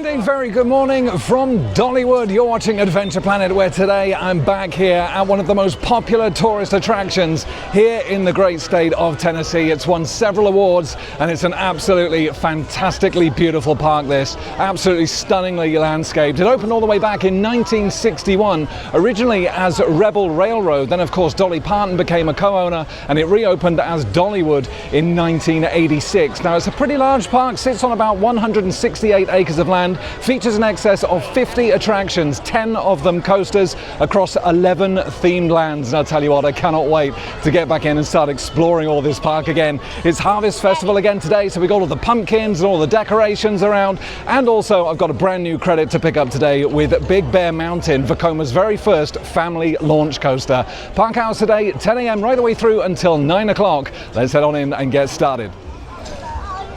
And a very good morning from Dollywood. You're watching Adventure Planet, where today I'm back here at one of the most popular tourist attractions here in the great state of Tennessee. It's won several awards and it's an absolutely fantastically beautiful park, this. Absolutely stunningly landscaped. It opened all the way back in 1961, originally as Rebel Railroad. Then of course Dolly Parton became a co-owner and it reopened as Dollywood in 1986. Now it's a pretty large park, sits on about 168 acres of land, features in excess of 50 attractions, 10 of them coasters across 11 themed lands. And I'll tell you what, I cannot wait to get back in and start exploring all this park again. It's Harvest Festival again today, so we got all the pumpkins and all the decorations around, and also I've got a brand new credit to pick up today with Big Bear Mountain, Vecoma's very first family launch coaster. Park hours today, 10 a.m. right the way through until 9 o'clock. Let's head on in and get started.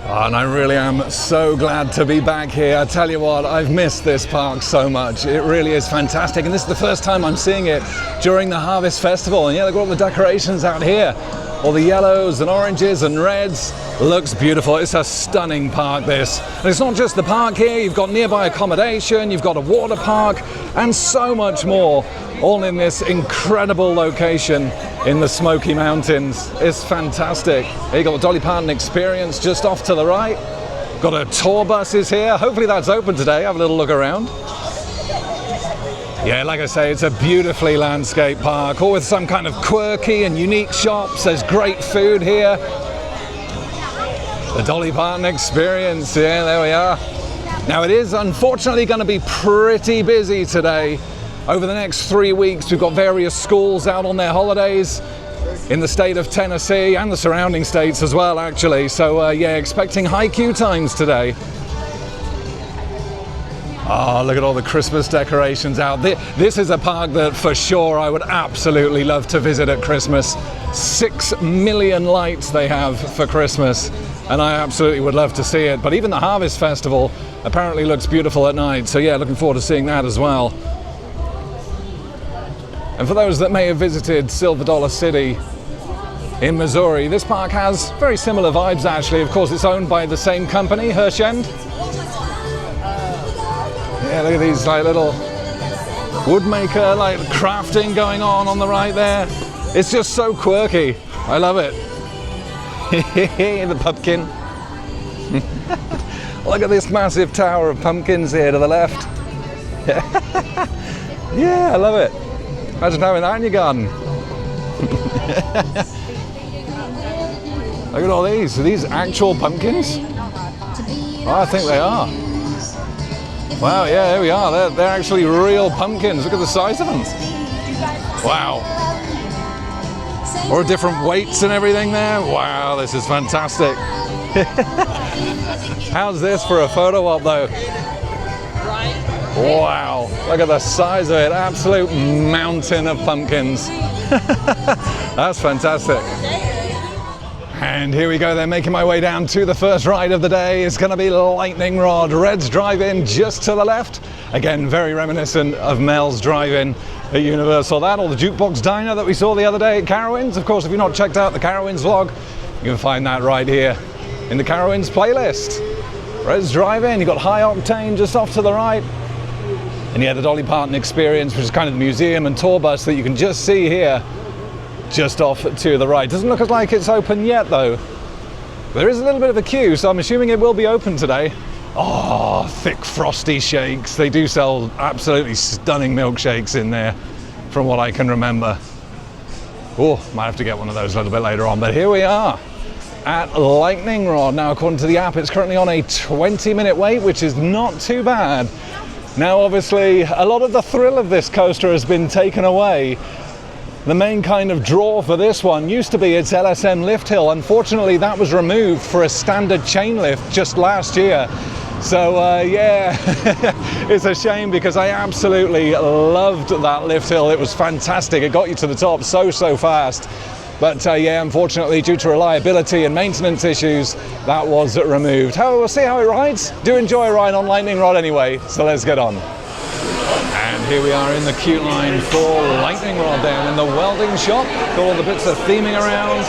And I really am so glad to be back here. I tell you what, I've missed this park so much. It really is fantastic, and this is the first time I'm seeing it during the Harvest Festival. And yeah, they've got all the decorations out here. All the yellows and oranges and reds. Looks beautiful. It's a stunning park, this. And it's not just the park here. You've got nearby accommodation, you've got a water park, and so much more, all in this incredible location in the Smoky Mountains. It's fantastic. Here you got the Dolly Parton Experience just off to the right. Got a tour buses here. Hopefully that's open today. Have a little look around. Yeah, like I say, it's a beautifully landscaped park, all with some kind of quirky and unique shops. There's great food here. The Dolly Parton Experience, yeah, there we are. Now it is unfortunately going to be pretty busy today. Over the next 3 weeks, we've got various schools out on their holidays in the state of Tennessee and the surrounding states as well, actually. So yeah, expecting high queue times today. Oh, look at all the Christmas decorations out. This is a park that for sure I would absolutely love to visit at Christmas. 6 million lights they have for Christmas, and I absolutely would love to see it. But even the Harvest Festival apparently looks beautiful at night. So yeah, looking forward to seeing that as well. And for those that may have visited Silver Dollar City in Missouri, this park has very similar vibes actually. Of course, it's owned by the same company, Hirschend. Yeah, look at these like little woodmaker, like crafting going on the right there. It's just so quirky. I love it. The pumpkin. Look at this massive tower of pumpkins here to the left. Yeah, I love it. Imagine having that in your garden. Look at all these. Are these actual pumpkins? Oh, I think they are. Wow, yeah, there we are. They're actually real pumpkins. Look at the size of them. Wow. Or different weights and everything there. Wow, this is fantastic. How's this for a photo op though? Wow, look at the size of it. Absolute mountain of pumpkins. That's fantastic. And here we go, they're making my way down to the first ride of the day. It's going to be Lightning Rod. Red's Drive-In just to the left. Again, very reminiscent of Mel's Drive-In at Universal. That, or the Jukebox Diner that we saw the other day at Carowinds. Of course, if you've not checked out the Carowinds vlog, you can find that right here in the Carowinds playlist. Red's Drive-In, you've got High Octane just off to the right. And yeah, the Dolly Parton Experience, which is kind of the museum and tour bus that you can just see here, just off to the right. Doesn't look like it's open yet though. There is a little bit of a queue, so I'm assuming it will be open today. Oh, thick frosty shakes. They do sell absolutely stunning milkshakes in there, from what I can remember. Oh, might have to get one of those a little bit later on, but here we are at Lightning Rod. Now, according to the app, it's currently on a 20-minute wait, which is not too bad. Now, obviously, a lot of the thrill of this coaster has been taken away. The main kind of draw for this one used to be its LSM lift hill. Unfortunately, that was removed for a standard chain lift just last year. So yeah, it's a shame because I absolutely loved that lift hill. It was fantastic. It got you to the top so fast. But yeah, unfortunately, due to reliability and maintenance issues, that was removed. However, we'll see how it rides. Do enjoy a ride on Lightning Rod anyway, so let's get on. And here we are in the queue line for lightning rod down in the welding shop. Got all the bits of theming around.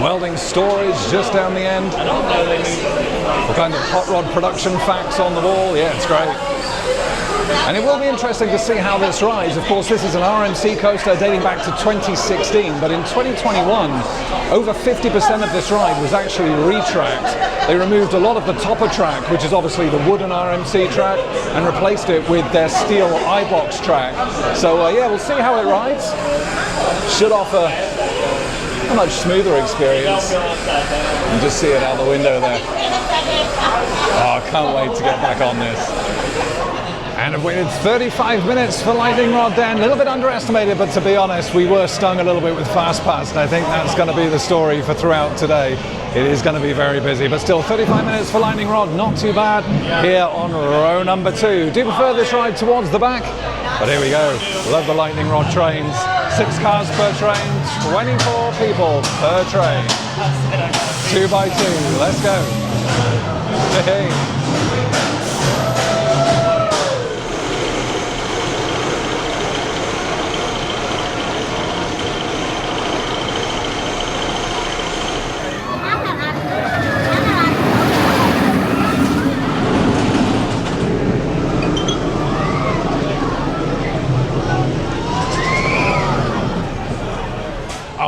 Welding storage just down the end. The kind of hot rod production facts on the wall. Yeah, it's great. And it will be interesting to see how this rides. Of course, this is an RMC coaster dating back to 2016, but in 2021, over 50% of this ride was actually retracked. They removed a lot of the topper track, which is obviously the wooden RMC track, and replaced it with their steel iBox track. So yeah, we'll see how it rides. Should offer a much smoother experience. You just see it out the window there. Oh, I can't wait to get back on this. And I've waited 35 minutes for lightning rod down. A little bit underestimated, but to be honest, we were stung a little bit with fast pass, and I think that's going to be the story for throughout today. It is going to be very busy, but still 35 minutes for lightning rod, not too bad here on row number 2. Do prefer this ride towards the back, but here we go. Love the lightning rod trains. 6 cars per train, 24 people per train. 2 by 2, let's go. Hey.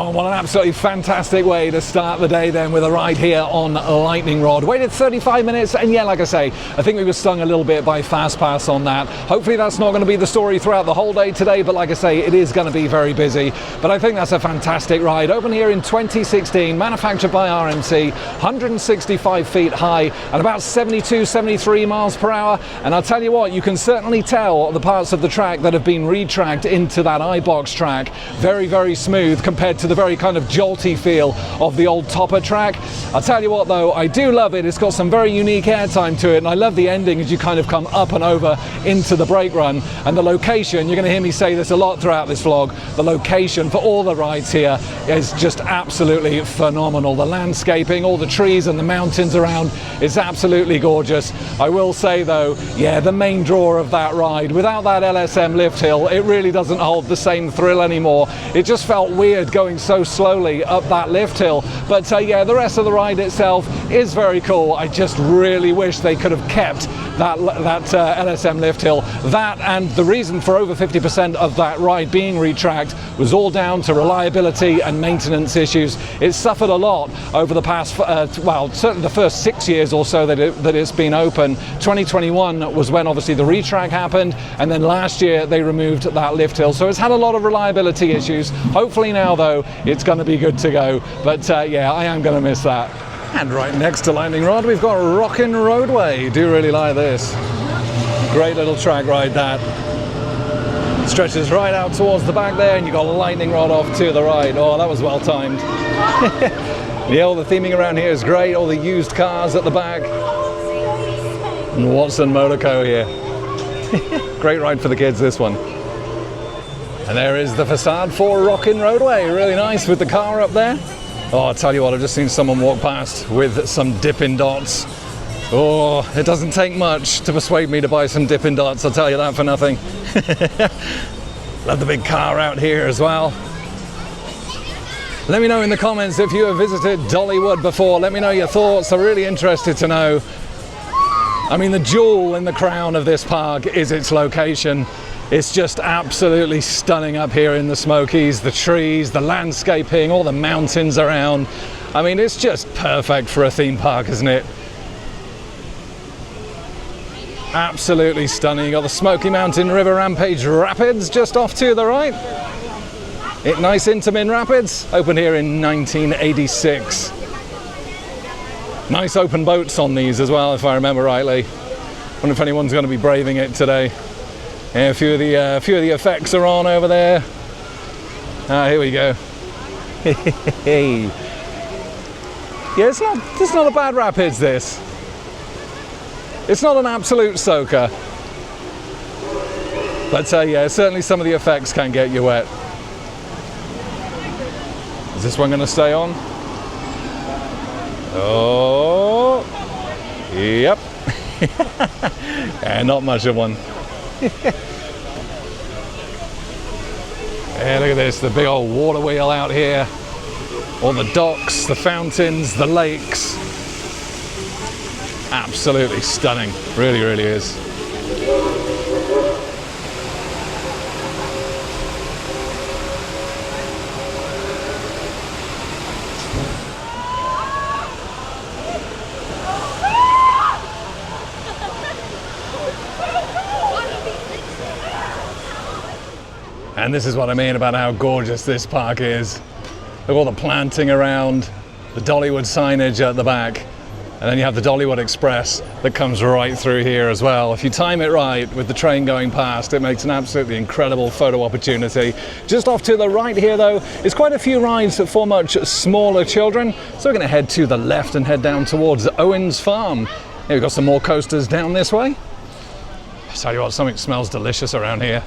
What an absolutely fantastic way to start the day then with a ride here on lightning rod. Waited 35 minutes, and yeah, like I say, I think we were stung a little bit by fast pass on that. Hopefully that's not going to be the story throughout the whole day today, but like I say, it is going to be very busy. But I think that's a fantastic ride. Opened here in 2016, manufactured by RMC, 165 feet high and about 72, 73 miles per hour. And I'll tell you what, you can certainly tell the parts of the track that have been retracked into that iBox track. Very, very smooth compared to the very kind of jolty feel of the old topper track. I'll tell you what though, I do love it. It's got some very unique airtime to it, and I love the ending as you kind of come up and over into the brake run. And the location, you're going to hear me say this a lot throughout this vlog, the location for all the rides here is just absolutely phenomenal. The landscaping, all the trees and the mountains around, is absolutely gorgeous. I will say though, yeah, the main draw of that ride, without that LSM lift hill, it really doesn't hold the same thrill anymore. It just felt weird going so slowly up that lift hill. But yeah, the rest of the ride itself is very cool. I just really wish they could have kept that LSM lift hill. That, and the reason for over 50% of that ride being retracked was all down to reliability and maintenance issues. It suffered a lot over the past, well, certainly the first 6 years or so that it's been open. 2021 was when obviously the retrack happened, and then last year they removed that lift hill. So it's had a lot of reliability issues. Hopefully now though, it's going to be good to go. But yeah, I am going to miss that. And right next to lightning rod, we've got Rockin' Roadway. Do really like this. Great little track ride that. Stretches right out towards the back there, and you've got lightning rod off to the right. Oh, that was well timed. Yeah, all the theming around here is great. All the used cars at the back. And Watson Motorco here. Great ride for the kids, this one. And there is the facade for Rockin' Roadway. Really nice with the car up there. Oh, I'll tell you what, I've just seen someone walk past with some Dippin' Dots. Oh, it doesn't take much to persuade me to buy some Dippin' Dots, I'll tell you that for nothing. Love the big car out here as well. Let me know in the comments if you have visited Dollywood before. Let me know your thoughts. I'm really interested to know. I mean, the jewel in the crown of this park is its location. It's just absolutely stunning up here in the Smokies. The trees, the landscaping, all the mountains around. I mean, it's just perfect for a theme park, isn't it? Absolutely stunning. You got the Smoky Mountain River Rampage Rapids just off to the right. Nice Intamin Rapids, opened here in 1986. Nice open boats on these as well, if I remember rightly. Wonder if anyone's going to be braving it today. Yeah, a few of the effects are on over there. Ah, here we go. Yeah, it's not a bad rapids, this. It's not an absolute soaker. But yeah, certainly some of the effects can get you wet. Is this one going to stay on? Oh, yep. Yeah, not much of one. Yeah, look at this, the big old water wheel out here. All the docks, the fountains, the lakes. Absolutely stunning, really, really is. And this is what I mean about how gorgeous this park is. Look at all the planting around, the Dollywood signage at the back, and then you have the Dollywood Express that comes right through here as well. If you time it right with the train going past, it makes an absolutely incredible photo opportunity. Just off to the right here though, is quite a few rides for much smaller children. So we're going to head to the left and head down towards Owen's Farm. Here we've got some more coasters down this way. I tell you what, something smells delicious around here.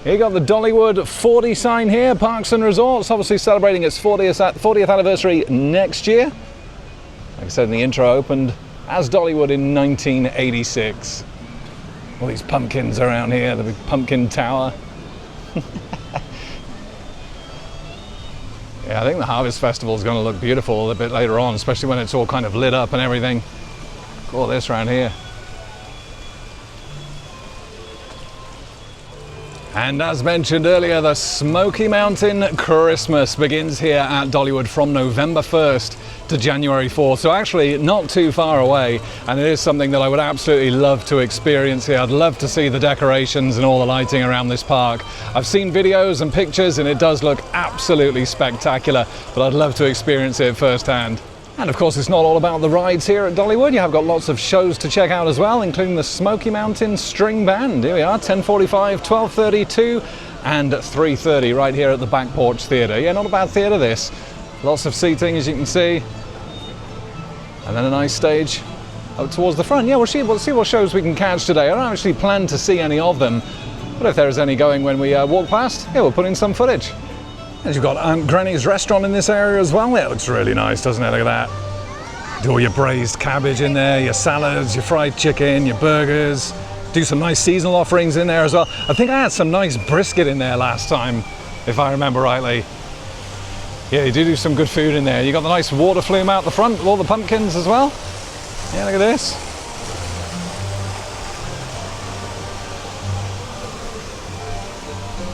You got the Dollywood 40 sign here, Parks and Resorts, obviously celebrating its 40th anniversary next year. Like I said in the intro, opened as Dollywood in 1986. All these pumpkins around here, the big pumpkin tower. Yeah, I think the Harvest Festival is going to look beautiful a bit later on, especially when it's all kind of lit up and everything. Look at all this around here. And as mentioned earlier, the Smoky Mountain Christmas begins here at Dollywood from November 1st to January 4th. So actually not too far away. And it is something that I would absolutely love to experience here. I'd love to see the decorations and all the lighting around this park. I've seen videos and pictures and it does look absolutely spectacular, but I'd love to experience it firsthand. And of course, it's not all about the rides here at Dollywood. You have got lots of shows to check out as well, including the Smoky Mountain String Band. Here we are, 10:45, 12:32 and 3:30 right here at the Back Porch Theatre. Yeah, not a bad theatre this. Lots of seating, as you can see. And then a nice stage up towards the front. Yeah, we'll see what shows we can catch today. I don't actually plan to see any of them, but if there's any going when we walk past, yeah, we'll put in some footage. And you've got Aunt Granny's restaurant in this area as well. Yeah, it looks really nice, doesn't it? Look at that. Do all your braised cabbage in there, your salads, your fried chicken, your burgers. Do some nice seasonal offerings in there as well. I think I had some nice brisket in there last time, if I remember rightly. Yeah, you do some good food in there. You got the nice water flume out the front with all the pumpkins as well. Yeah, look at this.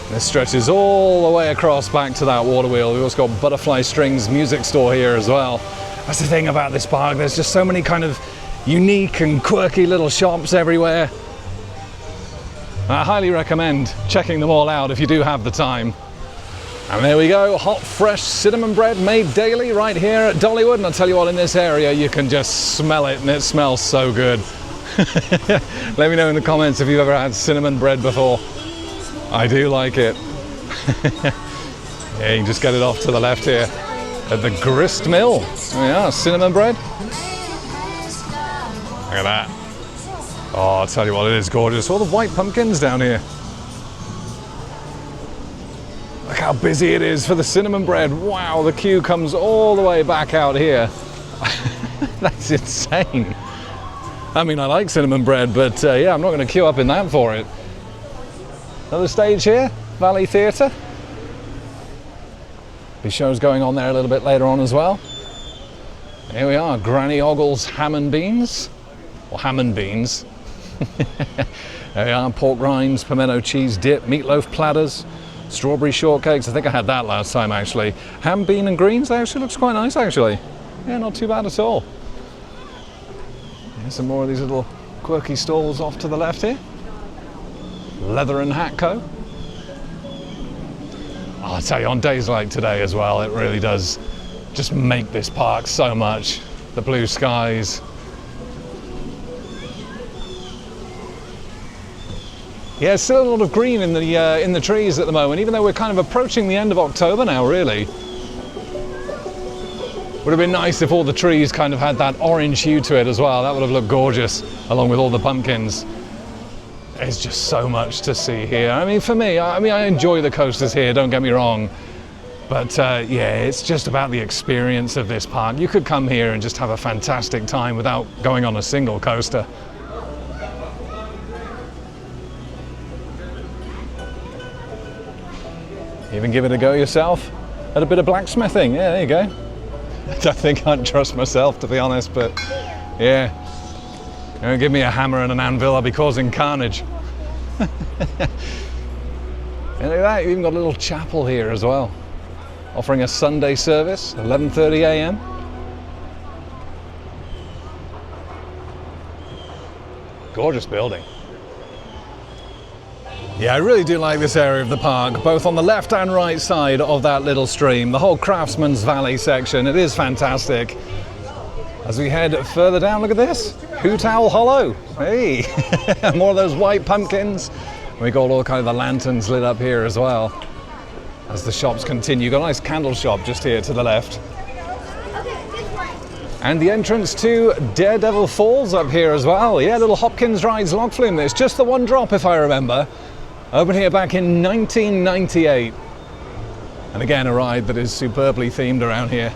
This stretches all the way across back to that water wheel. We've also got Butterfly Strings music store here as well. That's the thing about this park. There's just so many kind of unique and quirky little shops everywhere. I highly recommend checking them all out if you do have the time. And there we go, hot, fresh cinnamon bread made daily right here at Dollywood. And I'll tell you what, in this area, you can just smell it and it smells so good. Let me know in the comments if you've ever had cinnamon bread before. I do like it. Yeah, you can just get it off to the left here at the Grist Mill. There we are, cinnamon bread. Look at that. Oh, I'll tell you what, it is gorgeous. All the white pumpkins down here. Look how busy it is for the cinnamon bread. Wow, the queue comes all the way back out here. That's insane. I mean, I like cinnamon bread, but yeah, I'm not going to queue up in that for it. Another stage here, Valley Theatre. The show's going on there a little bit later on as well. Here we are, Granny Ogle's Ham and Beans, or Ham and Beans. There we are, pork rinds, pimento cheese dip, meatloaf platters, strawberry shortcakes. I think I had that last time actually. Ham, bean and greens, that actually looks quite nice actually. Yeah, not too bad at all. Some more of these little quirky stalls off to the left here. Leather and Hat Co. Oh, I'll tell you, on days like today as well, it really does just make this park so much. The blue skies. Yeah, still a lot of green in the trees at the moment, even though we're kind of approaching the end of October now, really. Would have been nice if all the trees kind of had that orange hue to it as well. That would have looked gorgeous, along with all the pumpkins. There's just so much to see here. I mean, for me, I enjoy the coasters here, don't get me wrong. But yeah, it's just about the experience of this park. You could come here and just have a fantastic time without going on a single coaster. Even give it a go yourself at a bit of blacksmithing. Yeah, there you go. I don't think I'd trust myself, to be honest, but yeah. Don't give me a hammer and an anvil, I'll be causing carnage. And look at that, you've even got a little chapel here as well, offering a Sunday service, 11:30 a.m. Gorgeous building. Yeah, I really do like this area of the park, both on the left and right side of that little stream. The whole Craftsman's Valley section, it is fantastic. As we head further down, look at this, Hoot Owl Hollow. Hey, more of those white pumpkins. We got all kind of the lanterns lit up here as well. As the shops continue, got a nice candle shop just here to the left. And the entrance to Daredevil Falls up here as well. Yeah, little Hopkins Rides log flume. There's just the one drop, if I remember. Opened here back in 1998. And again, a ride that is superbly themed around here.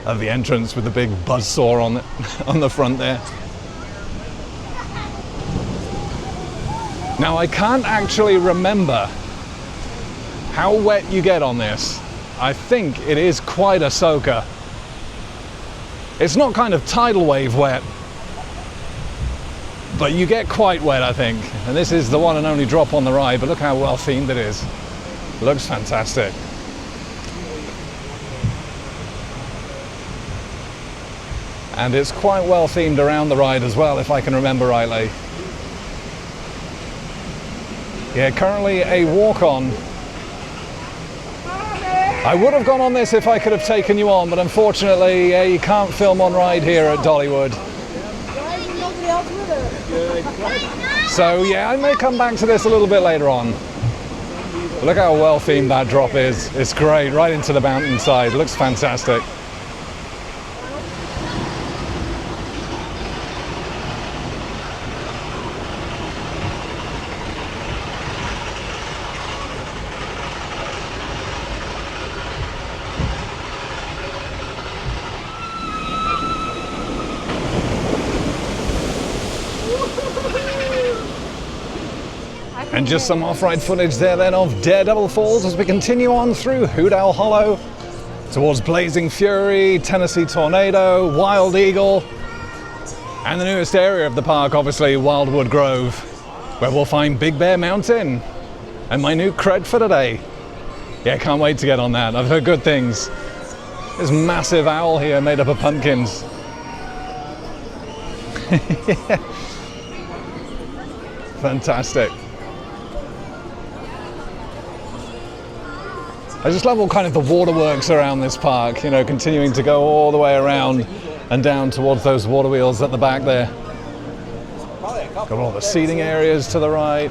Of the entrance with the big buzzsaw on the front there. Now, I can't actually remember how wet you get on this. I think it is quite a soaker. It's not kind of tidal wave wet, but you get quite wet, I think. And this is the one and only drop on the ride, but look how well themed it is. It looks fantastic. And it's quite well themed around the ride as well, if I can remember rightly. Yeah, currently a walk-on. I would have gone on this if I could have taken you on, but unfortunately, you can't film on ride here at Dollywood. So yeah, I may come back to this a little bit later on. Look how well themed that drop is. It's great, right into the mountainside. It looks fantastic. And just some off-ride footage there then of Daredevil Falls as we continue on through Hoot Owl Hollow towards Blazing Fury, Tennessee Tornado, Wild Eagle, and the newest area of the park, obviously Wildwood Grove, where we'll find Big Bear Mountain and my new cred for today. Yeah, can't wait to get on that. I've heard good things. This massive owl here made up of pumpkins. Fantastic. I just love all kind of the waterworks around this park, you know, continuing to go all the way around and down towards those water wheels at the back there. Got all the seating areas to the right.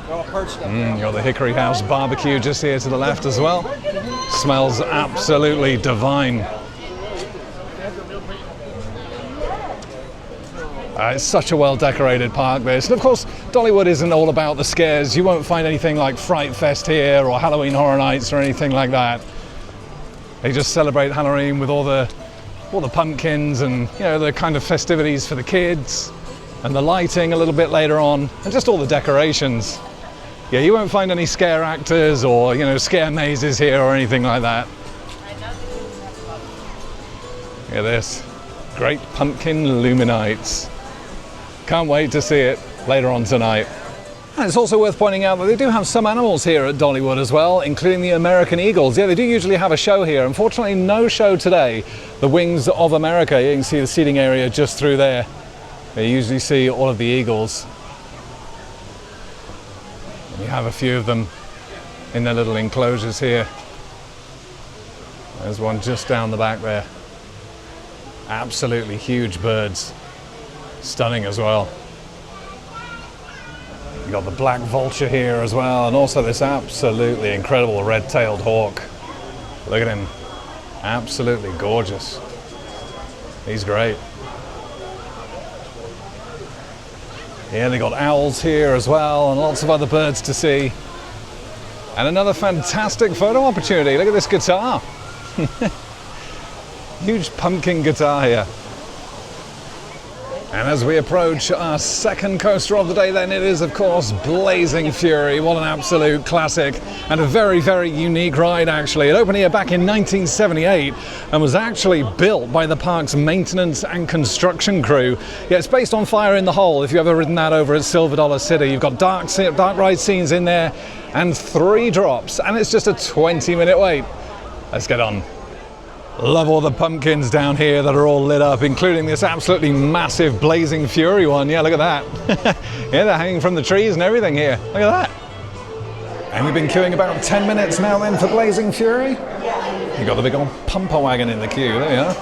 You got the Hickory House barbecue just here to the left as well. Smells absolutely divine. It's such a well-decorated park, this. And of course, Dollywood isn't all about the scares. You won't find anything like Fright Fest here or Halloween Horror Nights or anything like that. They just celebrate Halloween with all the pumpkins and, you know, the kind of festivities for the kids and the lighting a little bit later on and just all the decorations. Yeah, you won't find any scare actors or, you know, scare mazes here or anything like that. Look at this. Great pumpkin luminites. Can't wait to see it later on tonight. And it's also worth pointing out that they do have some animals here at Dollywood as well, including the American eagles. Yeah, they do usually have a show here. Unfortunately, no show today. The Wings of America, you can see the seating area just through there. You usually see all of the eagles. You have a few of them in their little enclosures here. There's one just down the back there. Absolutely huge birds. Stunning as well. You've got the black vulture here as well, and also this absolutely incredible red-tailed hawk. Look at him. Absolutely gorgeous. He's great. Yeah, they got owls here as well, and lots of other birds to see. And another fantastic photo opportunity. Look at this guitar. Huge pumpkin guitar here. And as we approach our second coaster of the day, then it is, of course, Blazing Fury. What an absolute classic and a very, very unique ride, actually. It opened here back in 1978 and was actually built by the park's maintenance and construction crew. Yeah, it's based on Fire in the Hole. If you've ever ridden that over at Silver Dollar City, you've got dark ride scenes in there and 3 drops, and it's just a 20-minute wait. Let's get on. Love all the pumpkins down here that are all lit up, including this absolutely massive Blazing Fury one. Yeah, look at that. Yeah, they're hanging from the trees and everything here. Look at that. And we've been queuing about 10 minutes now then for Blazing Fury. You've got the big old pumper wagon in the queue. There you are.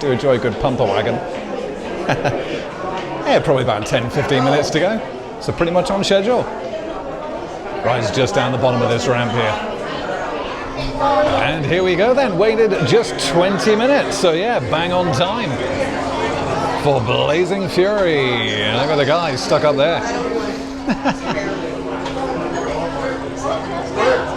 Do enjoy a good pumper wagon. Yeah, probably about 10-15 minutes to go. So pretty much on schedule. Ride's just down the bottom of this ramp here. And here we go then, waited just 20 minutes, so yeah, bang on time for Blazing Fury. Look at the guy stuck up there.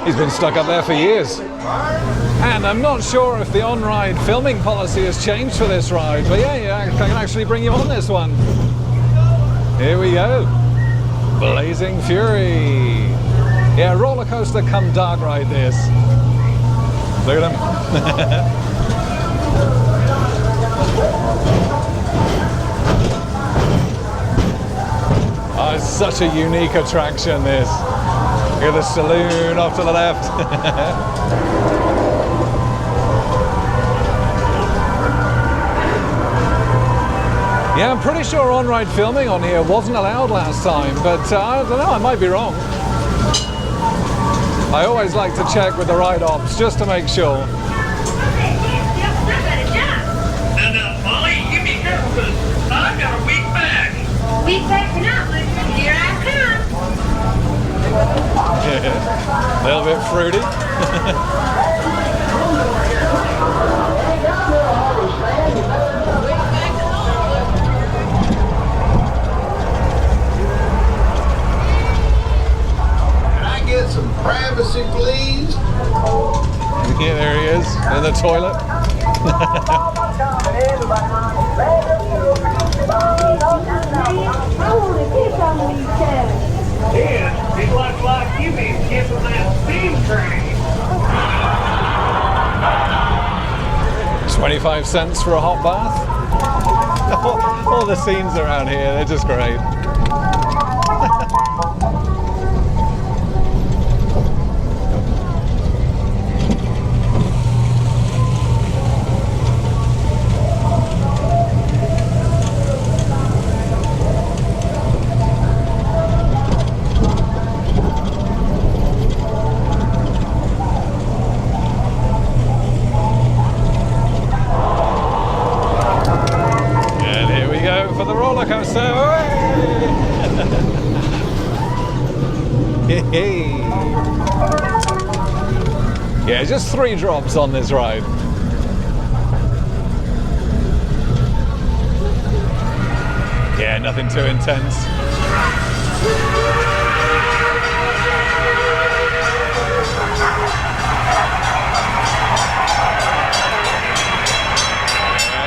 He's been stuck up there for years. And I'm not sure if the on-ride filming policy has changed for this ride, but yeah, I can actually bring you on this one. Here we go, Blazing Fury. Yeah, roller coaster come dark ride this. Look at him. Oh, it's such a unique attraction, this. Look at the saloon off to the left. Yeah, I'm pretty sure on-ride filming on here wasn't allowed last time, but I don't know, I might be wrong. I always like to check with the ride ops just to make sure. And Molly, you be careful because I've got a weak back. Weak back or not, listen, here I come. Yeah, a little bit fruity. Some privacy, please. Yeah, there he is in the toilet. Yeah, it looks like you been skipping that steam train. 25 cents for a hot bath. All the scenes around here, they're just great. Yeah, just 3 drops on this ride. Yeah, nothing too intense.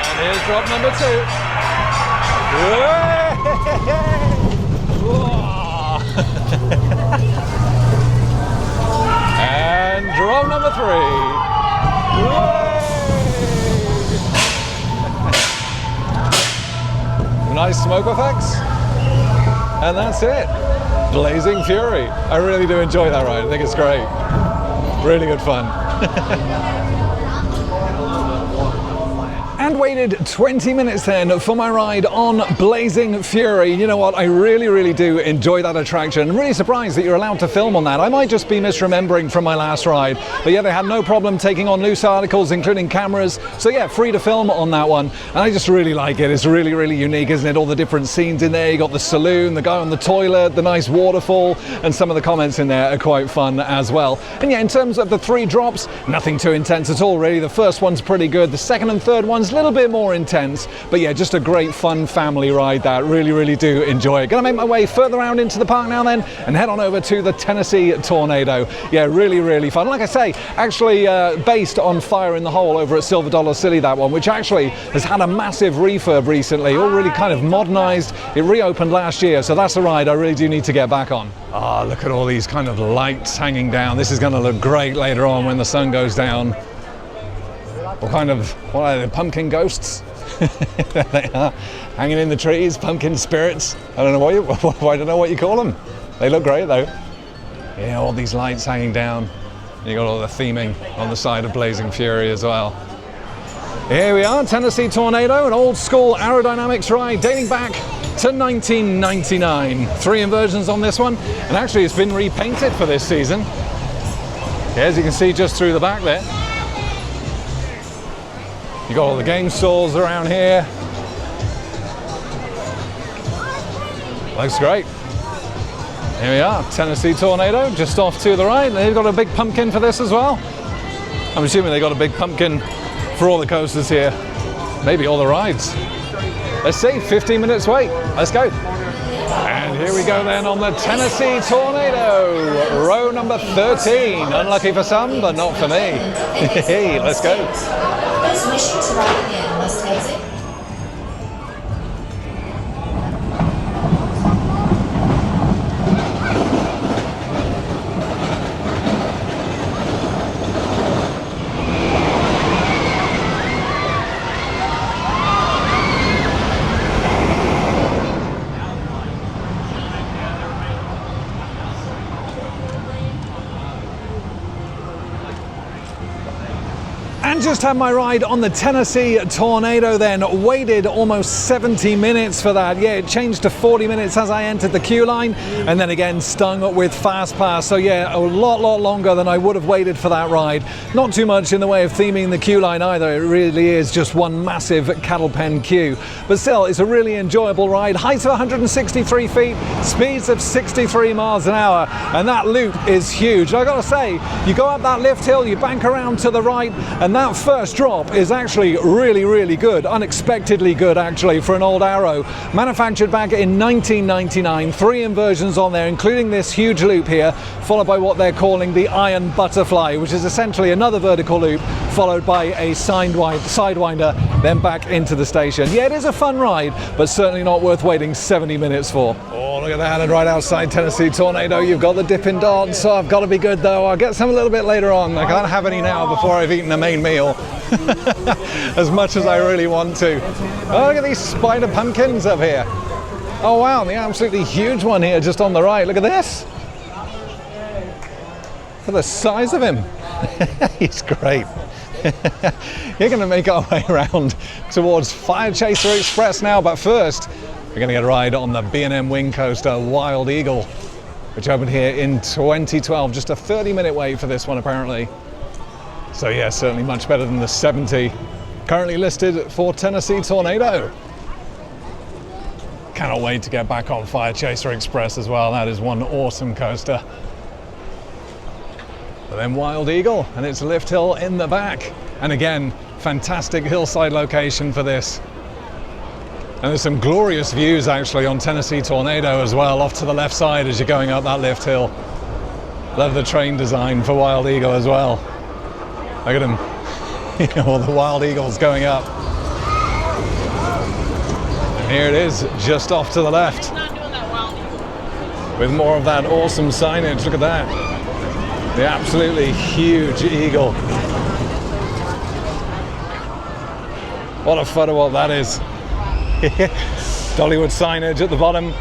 And here's drop number 2. And drop number 3. Nice smoke effects. And that's it. Blazing Fury. I really do enjoy that ride. I think it's great. Really good fun. And waited 20 minutes then for my ride on Blazing Fury. You know what, I really do enjoy that attraction. I'm really surprised that you're allowed to film on that. I might just be misremembering from my last ride. But yeah, they had no problem taking on loose articles, including cameras. So yeah, free to film on that one. And I just really like it. It's really unique, isn't it? All the different scenes in there. You got the saloon, the guy on the toilet, the nice waterfall, and some of the comments in there are quite fun as well. And yeah, in terms of the 3 drops, nothing too intense at all, really. The first one's pretty good. The second and third one's a little bit more intense, but yeah, just a great fun family ride that. Really do enjoy it. Gonna make my way further around into the park now then and head on over to the Tennessee Tornado. Yeah, really fun. Like I say, actually based on Fire in the Hole over at Silver Dollar City, that one, which actually has had a massive refurb recently, all really kind of modernized. It reopened last year, so that's a ride I really do need to get back on. Ah, look at all these kind of lights hanging down. This is going to look great later on when the sun goes down. What are they, pumpkin ghosts? There they are, hanging in the trees, pumpkin spirits. I don't know what you call them. They look great though. Yeah, all these lights hanging down. You got all the theming on the side of Blazing Fury as well. Here we are, Tennessee Tornado, an old school aerodynamics ride dating back to 1999. 3 inversions on this one, and actually it's been repainted for this season. Yeah, as you can see just through the back there. You got all the game stalls around here. Looks great. Here we are, Tennessee Tornado, just off to the right. They've got a big pumpkin for this as well. I'm assuming they got a big pumpkin for all the coasters here. Maybe all the rides. Let's see, 15 minutes wait. Let's go. And here we go then on the Tennessee Tornado, row number 13. Unlucky for some, but not for me. Hey, let's go. Those wishing to ride again must exit. Just had my ride on the Tennessee Tornado then, waited almost 70 minutes for that. Yeah, it changed to 40 minutes as I entered the queue line, and then again stung with Fast Pass. So yeah, a lot longer than I would have waited for that ride. Not too much in the way of theming the queue line either. It really is just one massive cattle pen queue. But still, it's a really enjoyable ride. Heights of 163 feet, speeds of 63 miles an hour, and that loop is huge. I gotta say, you go up that lift hill, you bank around to the right, and that first drop is actually really good, unexpectedly good actually for an old Arrow. Manufactured back in 1999, 3 inversions on there, including this huge loop here, followed by what they're calling the Iron Butterfly, which is essentially another vertical loop, followed by a sidewinder, then back into the station. Yeah, it is a fun ride, but certainly not worth waiting 70 minutes for. Oh, look at that, and right outside Tennessee Tornado, you've got the Dippin' Dots, so I've got to be good though. I'll get some a little bit later on. I can't have any now before I've eaten the main meal. As much as I really want to. Oh, look at these spider pumpkins up here. Oh wow, the absolutely huge one here just on the right. Look at this. Look at the size of him. He's great. You're going to make our way around towards Fire Chaser Express now, but first we're going to get a ride on the B&M Wing Coaster Wild Eagle, which opened here in 2012. Just a 30-minute wait for this one apparently. So yeah, certainly much better than the 70 currently listed for Tennessee Tornado. Cannot wait to get back on Fire Chaser Express as well. That is one awesome coaster. But then Wild Eagle and its lift hill in the back. And again, fantastic hillside location for this. And there's some glorious views actually on Tennessee Tornado as well, off to the left side as you're going up that lift hill. Love the train design for Wild Eagle as well. Look at him, you know, all the Wild Eagles going up. And here it is, just off to the left. With more of that awesome signage, look at that. The absolutely huge eagle. What a photo op that is. Dollywood signage at the bottom.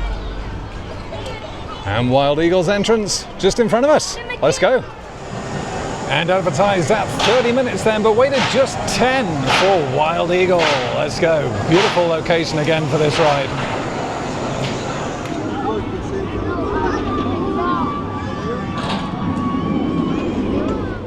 And Wild Eagle's entrance just in front of us. Let's go. And advertised at 30 minutes then, but waited just 10 for Wild Eagle. Let's go. Beautiful location again for this ride.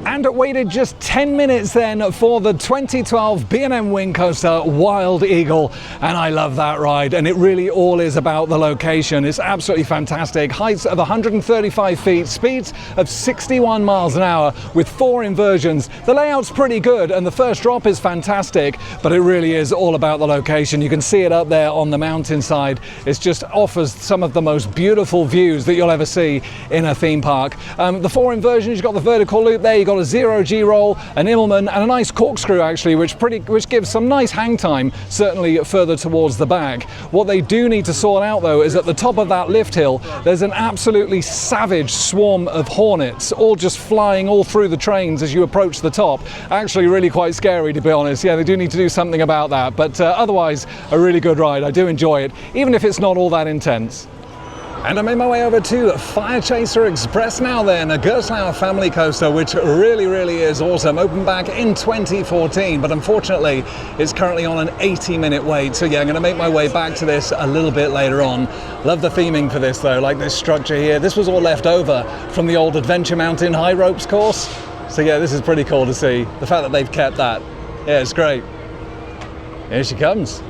And And waited just 10 minutes then for the 2012 B&M Wing Coaster Wild Eagle, and I love that ride, and it really all is about the location. It's absolutely fantastic. Heights of 135 feet, speeds of 61 miles an hour with 4 inversions. The layout's pretty good and the first drop is fantastic, but it really is all about the location. You can see it up there on the mountainside. It just offers some of the most beautiful views that you'll ever see in a theme park. The 4 inversions, you've got the vertical loop there, you've got a 0G roll, an Immelman, and a nice corkscrew actually, which gives some nice hang time, certainly further towards the back. What they do need to sort out though is at the top of that lift hill, there's an absolutely savage swarm of hornets, all just flying all through the trains as you approach the top. Actually really quite scary, to be honest. Yeah, they do need to do something about that, but otherwise a really good ride. I do enjoy it, even if it's not all that intense. And I made my way over to Fire Chaser Express now then, a Gerstlauer family coaster, which really is awesome. Opened back in 2014, but unfortunately it's currently on an 80-minute wait. So yeah, I'm going to make my way back to this a little bit later on. Love the theming for this though, like this structure here. This was all left over from the old Adventure Mountain high ropes course. So yeah, this is pretty cool to see. The fact that they've kept that. Yeah, it's great. Here she comes.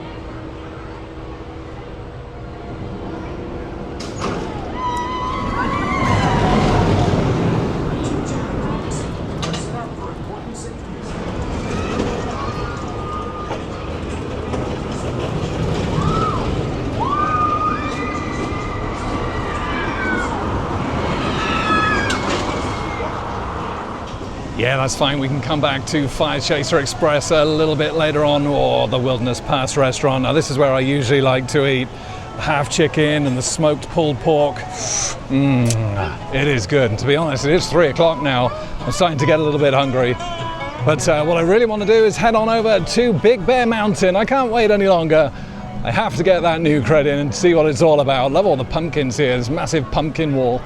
Yeah, that's fine. We can come back to Fire Chaser Express a little bit later on, or the Wilderness Pass restaurant. Now this is where I usually like to eat half chicken and the smoked pulled pork. It is good. And to be honest, it is 3 o'clock now. I'm starting to get a little bit hungry. But what I really want to do is head on over to Big Bear Mountain. I can't wait any longer. I have to get that new credit and see what it's all about. Love all the pumpkins here. There's a massive pumpkin wall.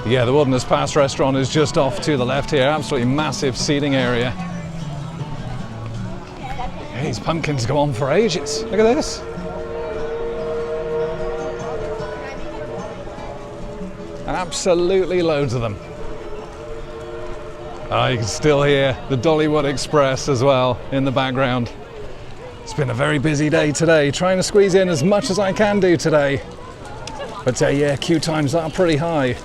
Yeah, the Wilderness Pass restaurant is just off to the left here. Absolutely massive seating area. Yeah, these pumpkins go on for ages. Look at this. Absolutely loads of them. You can still hear the Dollywood Express as well in the background. It's been a very busy day today, trying to squeeze in as much as I can do today. But yeah, queue times are pretty high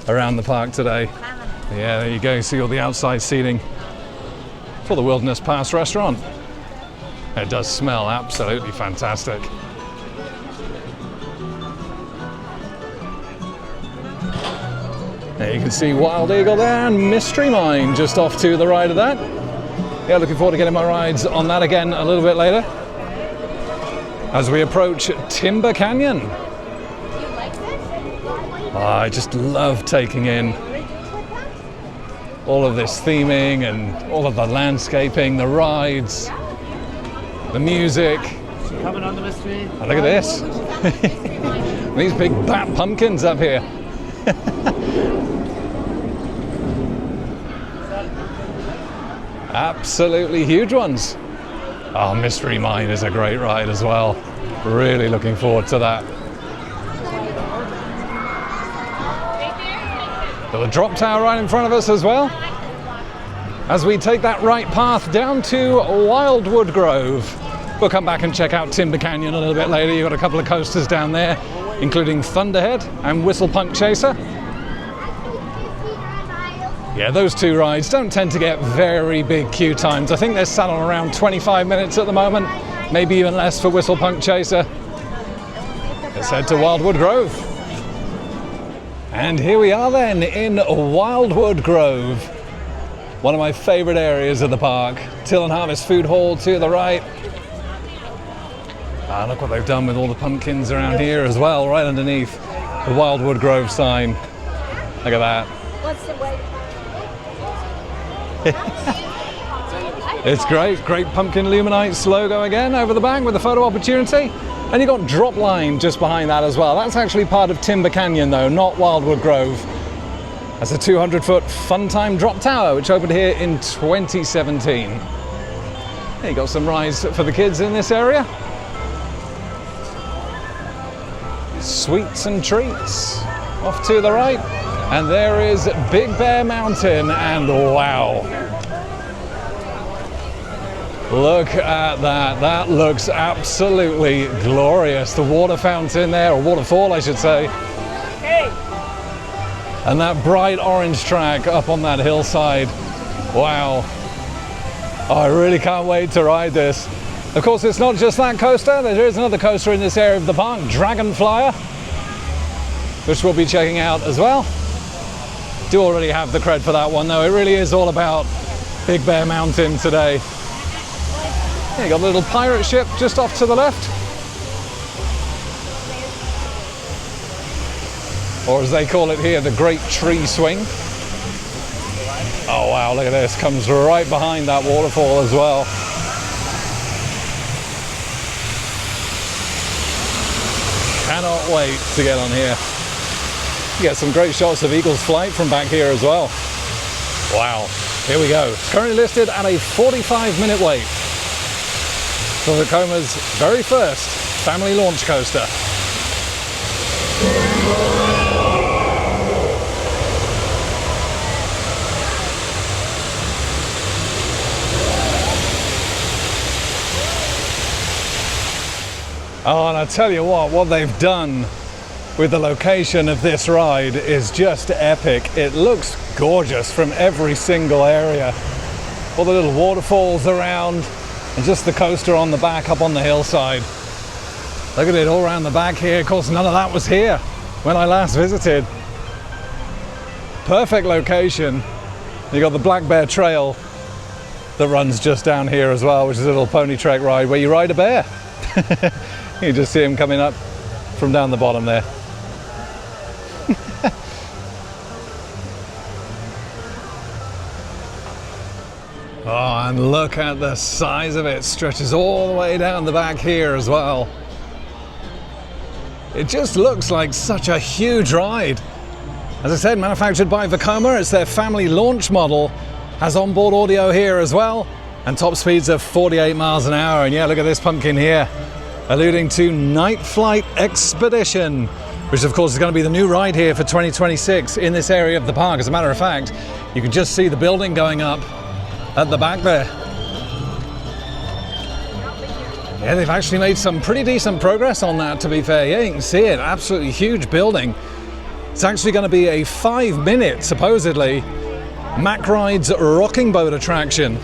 around the park today. Yeah, there you go, see all the outside seating for the Wilderness Pass restaurant. It does smell absolutely fantastic. There you can see Wild Eagle there and Mythril Mine just off to the right of that. Yeah, looking forward to getting my rides on that again a little bit later as we approach Timber Canyon. I just love taking in all of this theming and all of the landscaping, the rides, the music. Coming on the mystery. Oh, look at this. These big bat pumpkins up here. Absolutely huge ones. Oh, Mythril Mine is a great ride as well. Really looking forward to that. The drop tower right in front of us as well, as we take that right path down to Wildwood Grove. We'll come back and check out Timber Canyon a little bit later. You've got a couple of coasters down there, including Thunderhead and Whistle Punk Chaser. Yeah, those two rides don't tend to get very big queue times. I think they're sat on around 25 minutes at the moment, maybe even less for Whistle Punk Chaser. Let's head to Wildwood Grove. And here we are then in Wildwood Grove, one of my favorite areas of the park. Till and Harvest Food Hall to the right. Look what they've done with all the pumpkins around here as well, right underneath the Wildwood Grove sign. Look at that. What's the way? It's great pumpkin Luminites logo again over the back with the photo opportunity. And you've got Drop Line just behind that as well. That's actually part of Timber Canyon though, not Wildwood Grove. That's a 200-foot Fun Time Drop Tower, which opened here in 2017. There you got some rides for the kids in this area. Sweets and treats off to the right. And there is Big Bear Mountain, and wow. Look at that. That looks absolutely glorious. The water fountain there, or waterfall I should say. Hey. And that bright orange track up on that hillside. Wow. Oh, I really can't wait to ride this. Of course, it's not just that coaster. There is another coaster in this area of the park, Dragon Flyer, which we'll be checking out as well. Do already have the cred for that one, though. It really is all about Big Bear Mountain today. Yeah, you got a little pirate ship just off to the left. Or as they call it here, the Great Tree Swing. Oh wow, look at this. Comes right behind that waterfall as well. Cannot wait to get on here. You get some great shots of Eagle's Flight from back here as well. Wow, here we go. Currently listed at a 45-minute wait for Vekoma's very first family launch coaster. Oh, and I tell you what they've done with the location of this ride is just epic. It looks gorgeous from every single area. All the little waterfalls around, and just the coaster on the back up on the hillside. Look at it all around the back here. Of course, none of that was here when I last visited. Perfect location. You got the Black Bear Trail that runs just down here as well, which is a little pony trek ride where you ride a bear. You just see him coming up from down the bottom there. Oh, and look at the size of it. It stretches all the way down the back here as well. It just looks like such a huge ride. As I said, manufactured by Vekoma. It's their family launch model. Has onboard audio here as well, and top speeds of 48 miles an hour. And yeah, look at this pumpkin here, alluding to Nightflight Expedition, which of course is going to be the new ride here for 2026 in this area of the park. As a matter of fact, you can just see the building going up at the back there. Yeah, they've actually made some pretty decent progress on that, to be fair. Yeah, you can see it, absolutely huge building. It's actually going to be a 5-minute, supposedly, Mack Ride's rocking boat attraction.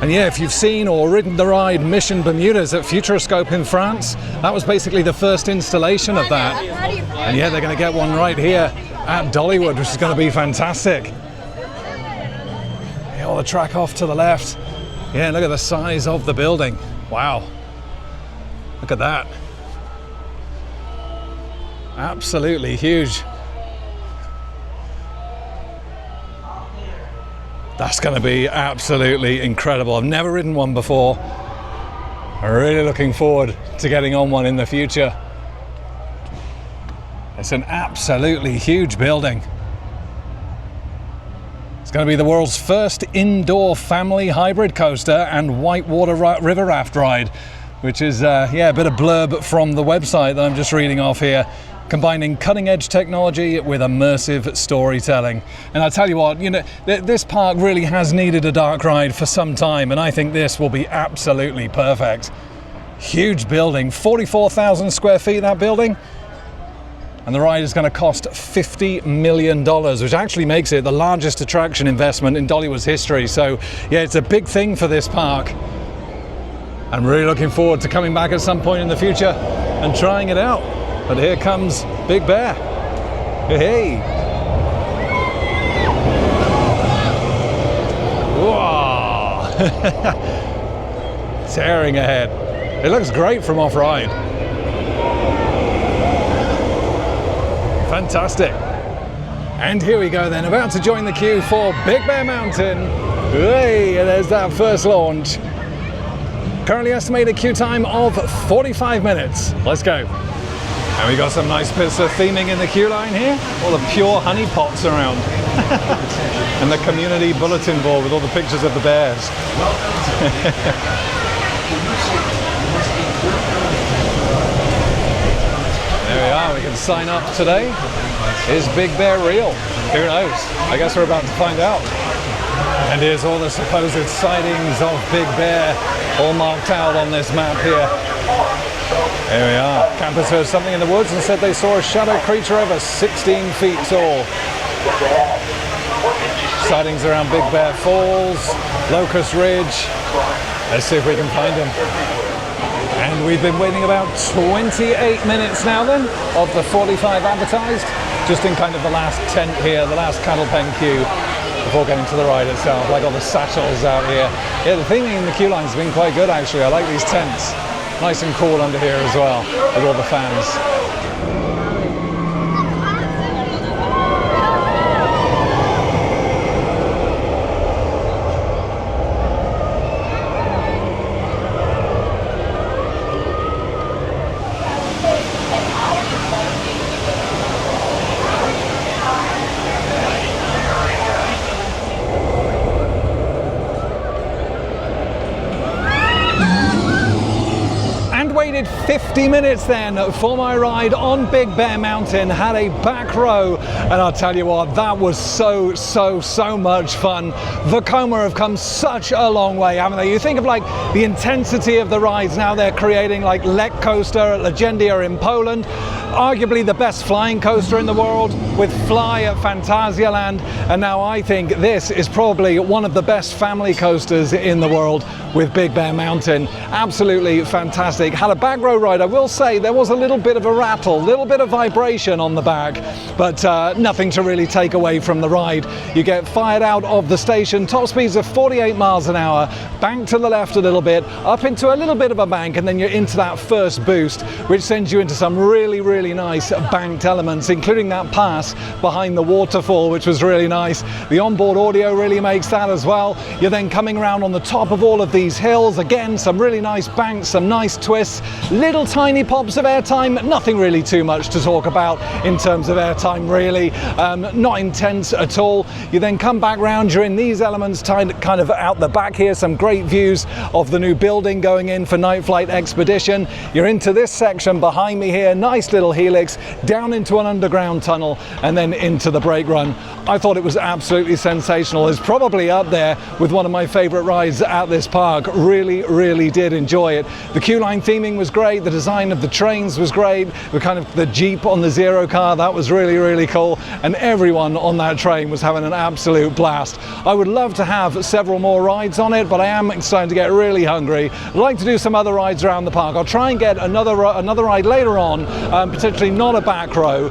And yeah, if you've seen or ridden the ride Mission Bermudas at Futuroscope in France, that was basically the first installation of that. And yeah, they're going to get one right here at Dollywood, which is going to be fantastic. Yeah, all the track off to the left. Yeah, look at the size of the building. Wow. Look at that. Absolutely huge. That's going to be absolutely incredible. I've never ridden one before. I'm really looking forward to getting on one in the future. It's an absolutely huge building. It's going to be the world's first indoor family hybrid coaster and whitewater river raft ride, which is yeah, a bit of blurb from the website that I'm just reading off here, combining cutting-edge technology with immersive storytelling. And I tell you what, you know, this park really has needed a dark ride for some time, and I think this will be absolutely perfect. Huge building, 44,000 square feet, that building. And the ride is going to cost $50 million, which actually makes it the largest attraction investment in Dollywood's history. So yeah, it's a big thing for this park. I'm really looking forward to coming back at some point in the future and trying it out. But here comes Big Bear. Hey! Whoa! Tearing ahead. It looks great from off-ride. Fantastic. And here we go then, about to join the queue for Big Bear Mountain. Hey, there's that first launch. Currently estimated queue time of 45 minutes. Let's go. And we got some nice bits of theming in the queue line here. All the pure honey pots around. And the community bulletin board with all the pictures of the bears. There we are, we can sign up today. Is Big Bear real? Who knows? I guess we're about to find out. And here's all the supposed sightings of Big Bear, all marked out on this map here. Here we are. Campers heard something in the woods and said they saw a shadow creature over 16 feet tall. Sightings around Big Bear Falls, Locust Ridge. Let's see if we can find him. And we've been waiting about 28 minutes now then, of the 45 advertised, just in kind of the last tent here, the last cattle pen queue, before getting to the ride itself, like all the satchels out here. Yeah, the theming in the queue line's been quite good actually. I like these tents. Nice and cool under here as well, with all the fans. Waited 50 minutes then for my ride on Big Bear Mountain, had a back row, and I'll tell you what, that was so much fun. Vekoma have come such a long way, haven't they? You think of like the intensity of the rides now they're creating, like Lek Coaster at Legendia in Poland, arguably the best flying coaster in the world with Fly at Phantasialand, and now I think this is probably one of the best family coasters in the world with Big Bear Mountain. Absolutely fantastic. Had a back row ride. I will say there was a little bit of a rattle, a little bit of vibration on the back, but nothing to really take away from the ride. You get fired out of the station, top speeds of 48 miles an hour, bank to the left a little bit, up into a little bit of a bank, and then you're into that first boost, which sends you into some really nice banked elements, including that pass behind the waterfall, which was really nice. The onboard audio really makes that as well. You're then coming around on the top of all of these hills, again some really nice banks, some nice twists, little tiny pops of airtime, nothing really too much to talk about in terms of airtime really, not intense at all. You then come back round, you're in these elements kind of out the back here, some great views of the new building going in for Nightflight Expedition. You're into this section behind me here, nice little helix, down into an underground tunnel, and then into the brake run. I thought it was absolutely sensational. It's probably up there with one of my favorite rides at this park. Really did enjoy it. The queue line theming was great, the design of the trains was great, the kind of the Jeep on the Zero car, that was really cool, and everyone on that train was having an absolute blast. I would love to have several more rides on it, but I am starting to get really hungry. I'd like to do some other rides around the park. I'll try and get another ride later on, potentially not a back row.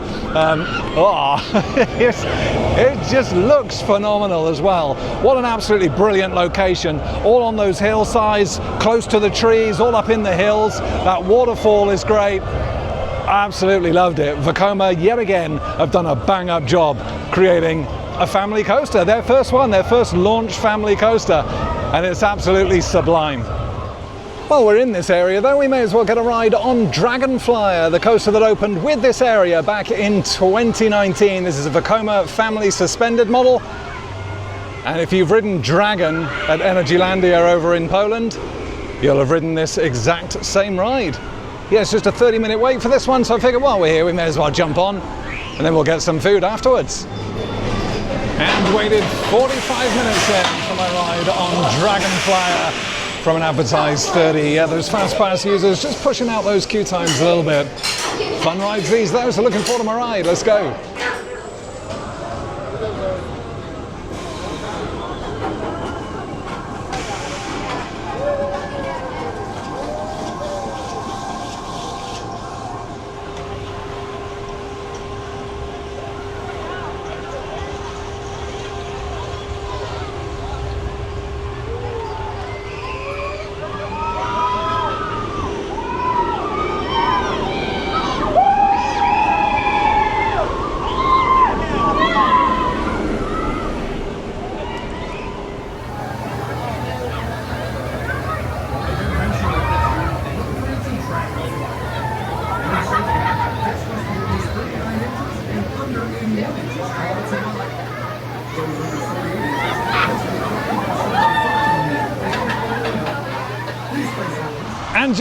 It just looks phenomenal as well. What an absolutely brilliant location, all on those hillsides, close to the trees, all up in the hills. That waterfall is great. I absolutely loved it. Vekoma yet again have done a bang up job creating a family coaster, their first one, their first launch family coaster, and it's absolutely sublime. While we're in this area though, we may as well get a ride on Dragonflyer, the coaster that opened with this area back in 2019. This is a Vekoma family suspended model, and if you've ridden Dragon at Energylandia over in Poland, you'll have ridden this exact same ride. Yeah, it's just a 30-minute wait for this one, so I figured while we're here we may as well jump on, and then we'll get some food afterwards. And waited 45 minutes then for my ride on Dragonflyer from an advertised 30. Yeah, those fast pass users just pushing out those queue times a little bit. Fun rides these though, so looking forward to my ride. Let's go.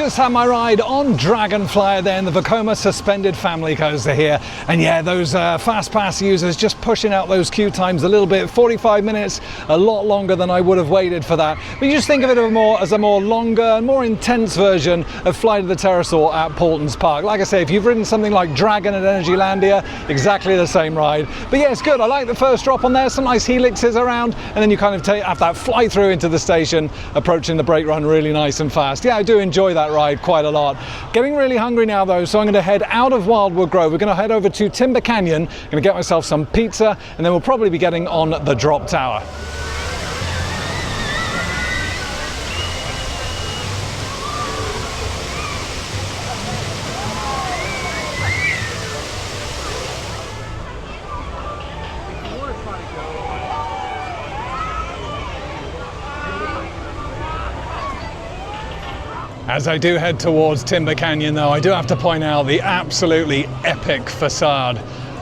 just had my ride on Dragonflyer there in the Vekoma suspended family coaster here. And yeah, those fast pass users just pushing out those queue times a little bit. 45 minutes, a lot longer than I would have waited for that. But you just think of it as a more longer and more intense version of Flight of the Pterosaur at Paulton's Park. Like I say, if you've ridden something like Dragon at Energylandia, exactly the same ride. But yeah, it's good. I like the first drop on there, some nice helixes around, and then you kind of have that fly through into the station, approaching the brake run really nice and fast. Yeah, I do enjoy that ride quite a lot. Getting really hungry now though, so I'm going to head out of Wildwood Grove. We're going to head over to Timber Canyon, going to get myself some pizza, and then we'll probably be getting on the drop tower. As I do head towards Timber Canyon though, I do have to point out the absolutely epic facade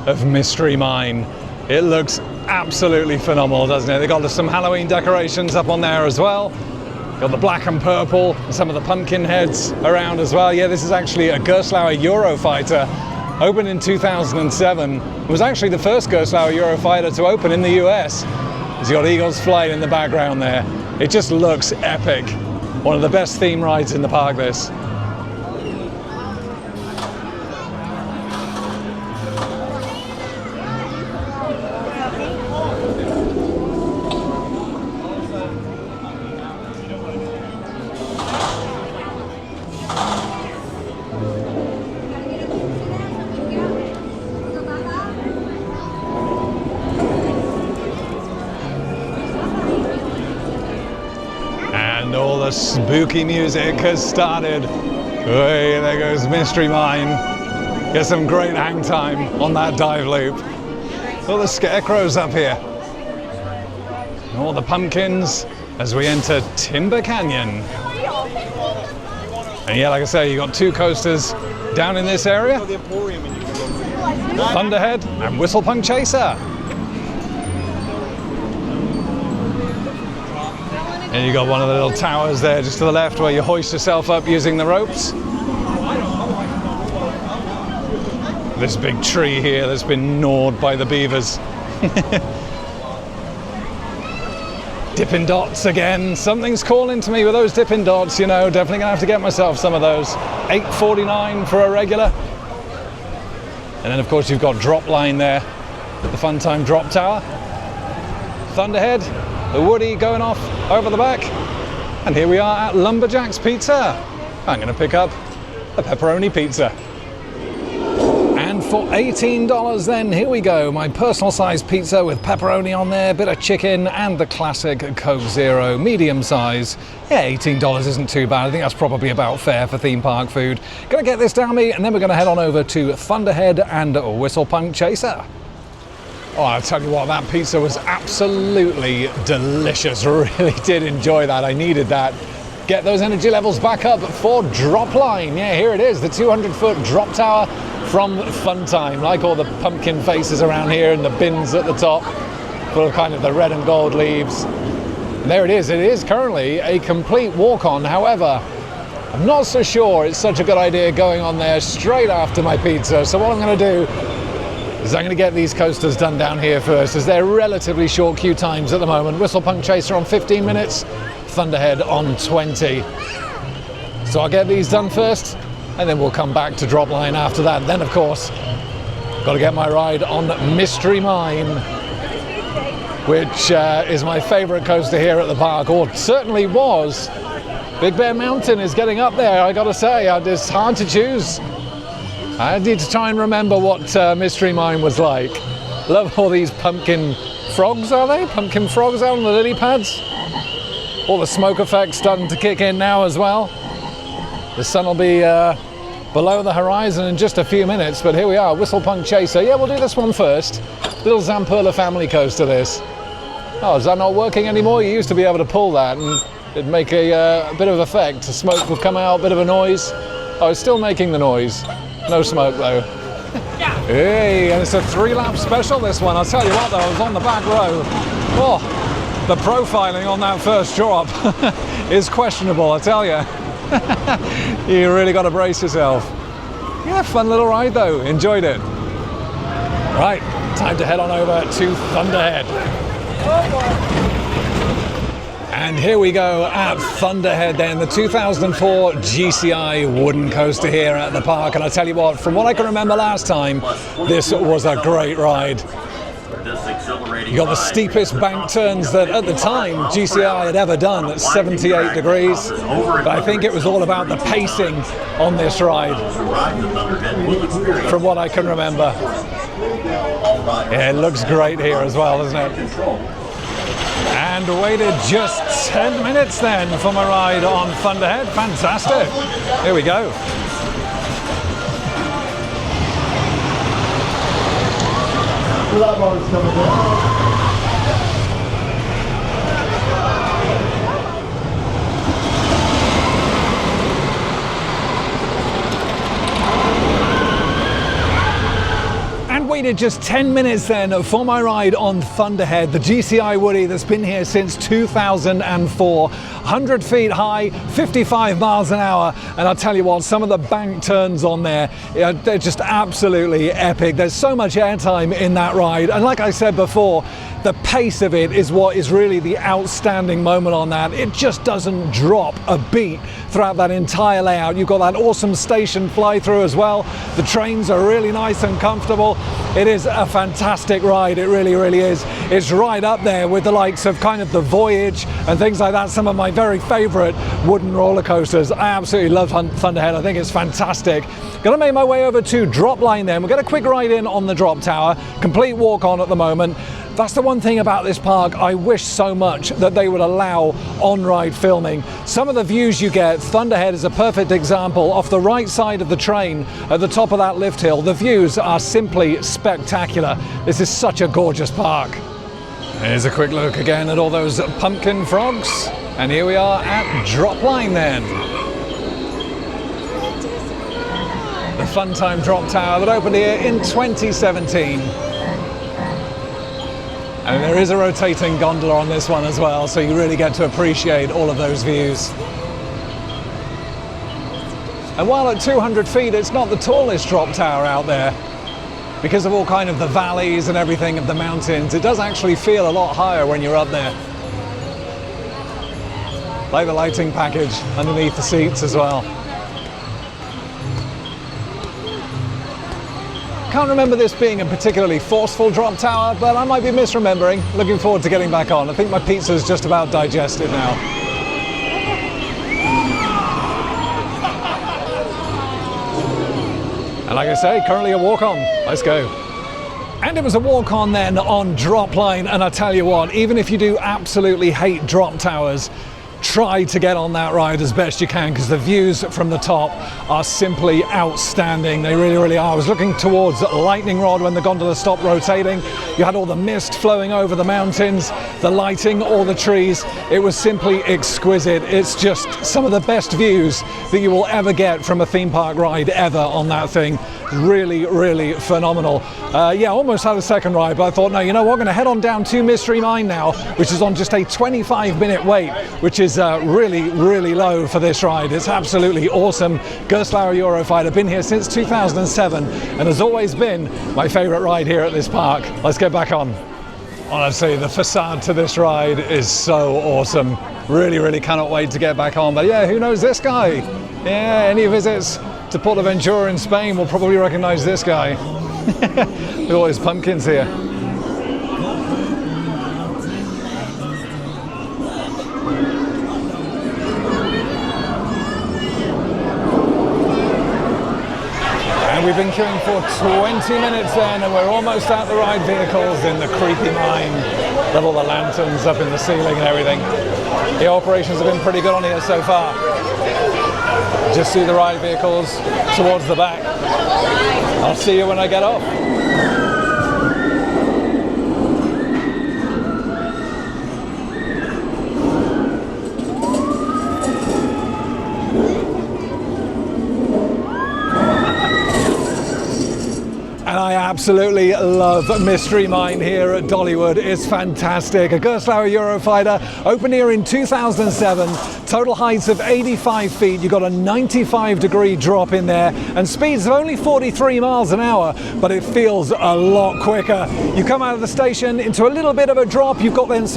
of Mystery Mine. It looks absolutely phenomenal, doesn't it? They've got some Halloween decorations up on there as well. Got the black and purple, and some of the pumpkin heads around as well. Yeah, this is actually a Gerstlauer Eurofighter, opened in 2007. It was actually the first Gerstlauer Eurofighter to open in the US. It's got Eagle's Flight in the background there. It just looks epic. One of the best theme rides in the park, this. All the spooky music has started. Hey, there goes Mystery Mine. Get some great hang time on that dive loop. All the scarecrows up here. All the pumpkins as we enter Timber Canyon. And yeah, like I say, you got two coasters down in this area. Thunderhead and Whistlepunk Chaser. And you got one of the little towers there just to the left where you hoist yourself up using the ropes. This big tree here that's been gnawed by the beavers. Dippin' Dots again. Something's calling to me with those Dippin' Dots, you know. Definitely gonna have to get myself some of those. $8.49 for a regular. And then of course you've got Drop Line there, the Fun Time Drop Tower. Thunderhead, the Woody going off over the back. And here we are at Lumberjack's Pizza. I'm going to pick up a pepperoni pizza. And for $18 then, here we go. My personal size pizza with pepperoni on there, bit of chicken, and the classic Coke Zero, medium size. Yeah, $18 isn't too bad. I think that's probably about fair for theme park food. Gonna get this down me, and then we're gonna head on over to Thunderhead and Whistlepunk Chaser. Oh, I'll tell you what, that pizza was absolutely delicious. Really did enjoy that. I needed that. Get those energy levels back up for Drop Line. Yeah, here it is, the 200-foot drop tower from Fun Time. Like all the pumpkin faces around here and the bins at the top, full of kind of the red and gold leaves. And there it is. It is currently a complete walk-on. However, I'm not so sure it's such a good idea going on there straight after my pizza. So what I'm going to do is I'm going to get these coasters done down here first, as they're relatively short queue times at the moment. Whistlepunk Chaser on 15 minutes, Thunderhead on 20. So I'll get these done first, and then we'll come back to Drop Line after that. Then, of course, got to get my ride on Mystery Mine, which is my favourite coaster here at the park, or certainly was. Big Bear Mountain is getting up there, I got to say. It's hard to choose. I need to try and remember what Mystery Mine was like. Love all these pumpkin frogs, are they? Pumpkin frogs out on the lily pads. All the smoke effects starting to kick in now as well. The sun will be below the horizon in just a few minutes, but here we are, Whistlepunk Chaser. Yeah, we'll do this one first. Little Zamperla family coaster, this. Oh, is that not working anymore? You used to be able to pull that and it'd make a bit of effect. The smoke would come out, a bit of a noise. Oh, it's still making the noise. No smoke though. Hey, and it's a 3-lap special, this one. I'll tell you what though, I was on the back row. Oh, the profiling on that first drop is questionable, I tell you. You really got to brace yourself. Yeah, fun little ride though, enjoyed it. Right, time to head on over to Thunderhead. And here we go at Thunderhead then, the 2004 GCI wooden coaster here at the park. And I tell you what, from what I can remember last time, this was a great ride. You got the steepest bank turns that at the time GCI had ever done at 78 degrees. But I think it was all about the pacing on this ride, from what I can remember. Yeah, it looks great here as well, doesn't it? And waited just 10 minutes then for my ride on Thunderhead. Fantastic. Here we go. And waited just 10 minutes then for my ride on Thunderhead, the GCI Woody that's been here since 2004. 100 feet high, 55 miles an hour, and I'll tell you what, some of the bank turns on there, they're just absolutely epic. There's so much airtime in that ride, and like I said before, the pace of it is what is really the outstanding moment on that. It just doesn't drop a beat throughout that entire layout. You've got that awesome station fly through as well. The trains are really nice and comfortable. It is a fantastic ride, it really, really is. It's right up there with the likes of kind of the Voyage and things like that, some of my very favorite wooden roller coasters. I absolutely love Thunderhead, I think it's fantastic. Gonna make my way over to Drop Line then. We'll get a quick ride in on the drop tower, complete walk on at the moment. That's the one thing about this park I wish so much that they would allow on-ride filming. Some of the views you get, Thunderhead is a perfect example. Off the right side of the train at the top of that lift hill, the views are simply spectacular. This is such a gorgeous park. Here's a quick look again at all those pumpkin frogs. And here we are at Drop Line then. The Funtime Drop Tower that opened here in 2017. And there is a rotating gondola on this one as well, so you really get to appreciate all of those views. And while at 200 feet, it's not the tallest drop tower out there, because of all kind of the valleys and everything of the mountains, it does actually feel a lot higher when you're up there. Like the lighting package underneath the seats as well. Can't remember this being a particularly forceful drop tower, but I might be misremembering. Looking forward to getting back on. I think my pizza's just about digested now. And like I say, currently a walk on. Let's go. And it was a walk on then on Drop Line, and I tell you what, even if you do absolutely hate drop towers, try to get on that ride as best you can, because the views from the top are simply outstanding. They really, really are. I was looking towards Lightning Rod when the gondola stopped rotating. You had all the mist flowing over the mountains, the lighting, all the trees. It was simply exquisite. It's just some of the best views that you will ever get from a theme park ride ever on that thing. Really, really phenomenal. Yeah, almost had a second ride, but I thought, no, you know what, I'm going to head on down to Mythril Mine now, which is on just a 25-minute wait, which is really, really low for this ride. It's absolutely awesome. Gerstlauer Eurofighter, been here since 2007, and has always been my favorite ride here at this park. Let's get back on. Honestly, the facade to this ride is so awesome. Really, really cannot wait to get back on. But yeah, who knows this guy? Yeah, any visits to Portaventura in Spain will probably recognize this guy. Look at all his pumpkins here. And we've been queuing for 20 minutes then, and we're almost at the ride vehicles in the creepy mine. With all the lanterns up in the ceiling and everything. The operations have been pretty good on here so far. Just see the ride vehicles towards the back. I'll see you when I get off. And I absolutely love Mystery Mine here at Dollywood. It's fantastic. A Gerstlauer Eurofighter, opened here in 2007, total heights of 85 feet. You've got a 95-degree drop in there and speeds of only 43 miles an hour, but it feels a lot quicker. You come out of the station into a little bit of a drop. You've got then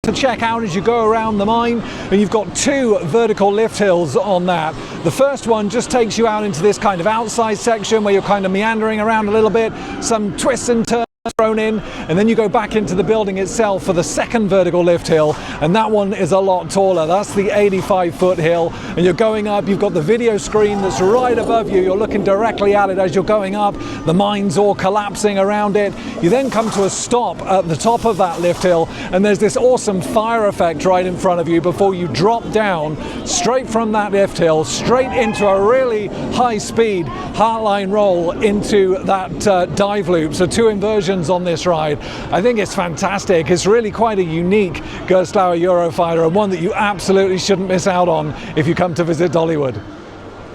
to check out as you go around the mine, and you've got 2 vertical lift hills on that. The first one just takes you out into this kind of outside section where you're kind of meandering around a little bit, some twists and turns thrown in, and then you go back into the building itself for the second vertical lift hill, and that one is a lot taller. That's the 85-foot hill, and you're going up. You've got the video screen that's right above you. You're looking directly at it as you're going up. The mine's all collapsing around it. You then come to a stop at the top of that lift hill, and there's this awesome fire effect right in front of you before you drop down straight from that lift hill straight into a really high-speed heartline roll into that dive loop. So 2 inversions on this ride. I think it's fantastic. It's really quite a unique Gerstlauer Eurofighter, and one that you absolutely shouldn't miss out on if you come to visit Dollywood.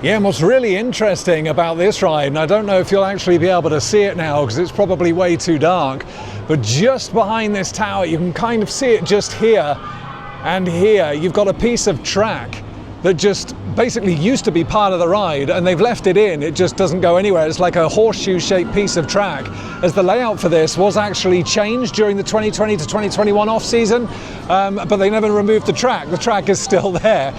Yeah, and what's really interesting about this ride, and I don't know if you'll actually be able to see it now because it's probably way too dark, but just behind this tower you can kind of see it just here and here. You've got a piece of track that just basically used to be part of the ride, and they've left it in. It just doesn't go anywhere. It's like a horseshoe-shaped piece of track, as the layout for this was actually changed during the 2020 to 2021 off-season, but they never removed the track. The track is still there.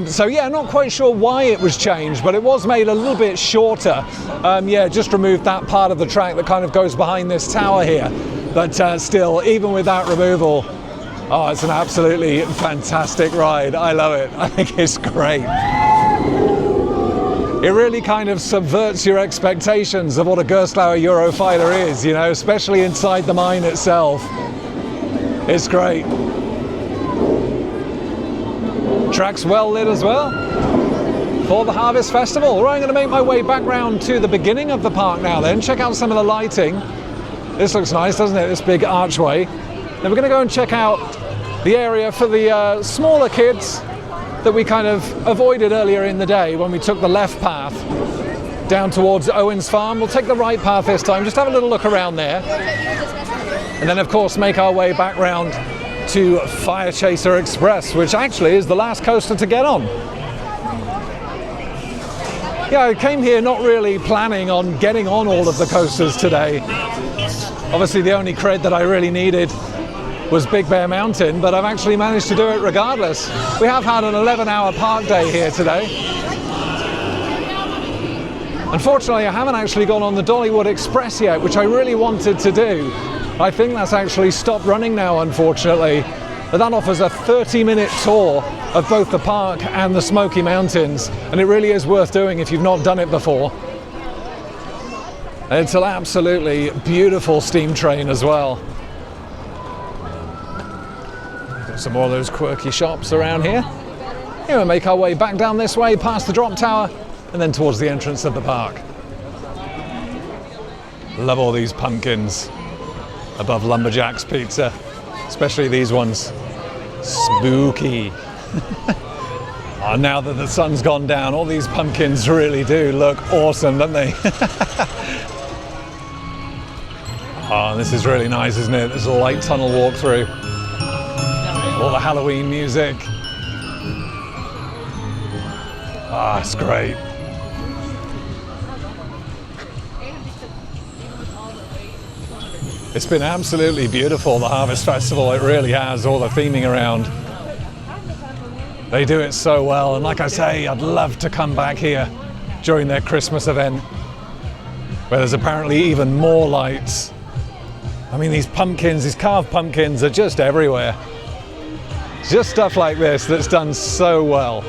So yeah, not quite sure why it was changed, but it was made a little bit shorter. Yeah, just removed that part of the track that kind of goes behind this tower here. But still, even with that removal, oh, it's an absolutely fantastic ride. I love it. I think it's great. It really kind of subverts your expectations of what a Gerstlauer Eurofighter is, you know, especially inside the mine itself. It's great. Track's well lit as well for the Harvest Festival. Right, I'm going to make my way back round to the beginning of the park now then. Check out some of the lighting. This looks nice, doesn't it? This big archway. Then we're going to go and check out the area for the smaller kids that we kind of avoided earlier in the day when we took the left path down towards Owen's farm. We'll take the right path this time, just have a little look around there. And then of course make our way back round to Fire Chaser Express, which actually is the last coaster to get on. Yeah, I came here not really planning on getting on all of the coasters today. Obviously the only cred that I really needed was Big Bear Mountain, but I've actually managed to do it regardless. We have had an 11-hour park day here today. Unfortunately, I haven't actually gone on the Dollywood Express yet, which I really wanted to do. I think that's actually stopped running now, unfortunately. But that offers a 30-minute tour of both the park and the Smoky Mountains, and it really is worth doing if you've not done it before. It's an absolutely beautiful steam train as well. Some more of those quirky shops around here. Here we'll make our way back down this way, past the drop tower, and then towards the entrance of the park. Love all these pumpkins above Lumberjack's Pizza, especially these ones. Spooky. Oh, now that the sun's gone down, all these pumpkins really do look awesome, don't they? Oh, this is really nice, isn't it? There's a light tunnel walkthrough. All the Halloween music. Ah, it's great. It's been absolutely beautiful, the Harvest Festival. It really has, all the theming around. They do it so well, and like I say, I'd love to come back here during their Christmas event, where there's apparently even more lights. I mean, these pumpkins, these carved pumpkins are just everywhere. Just stuff like this that's done so well.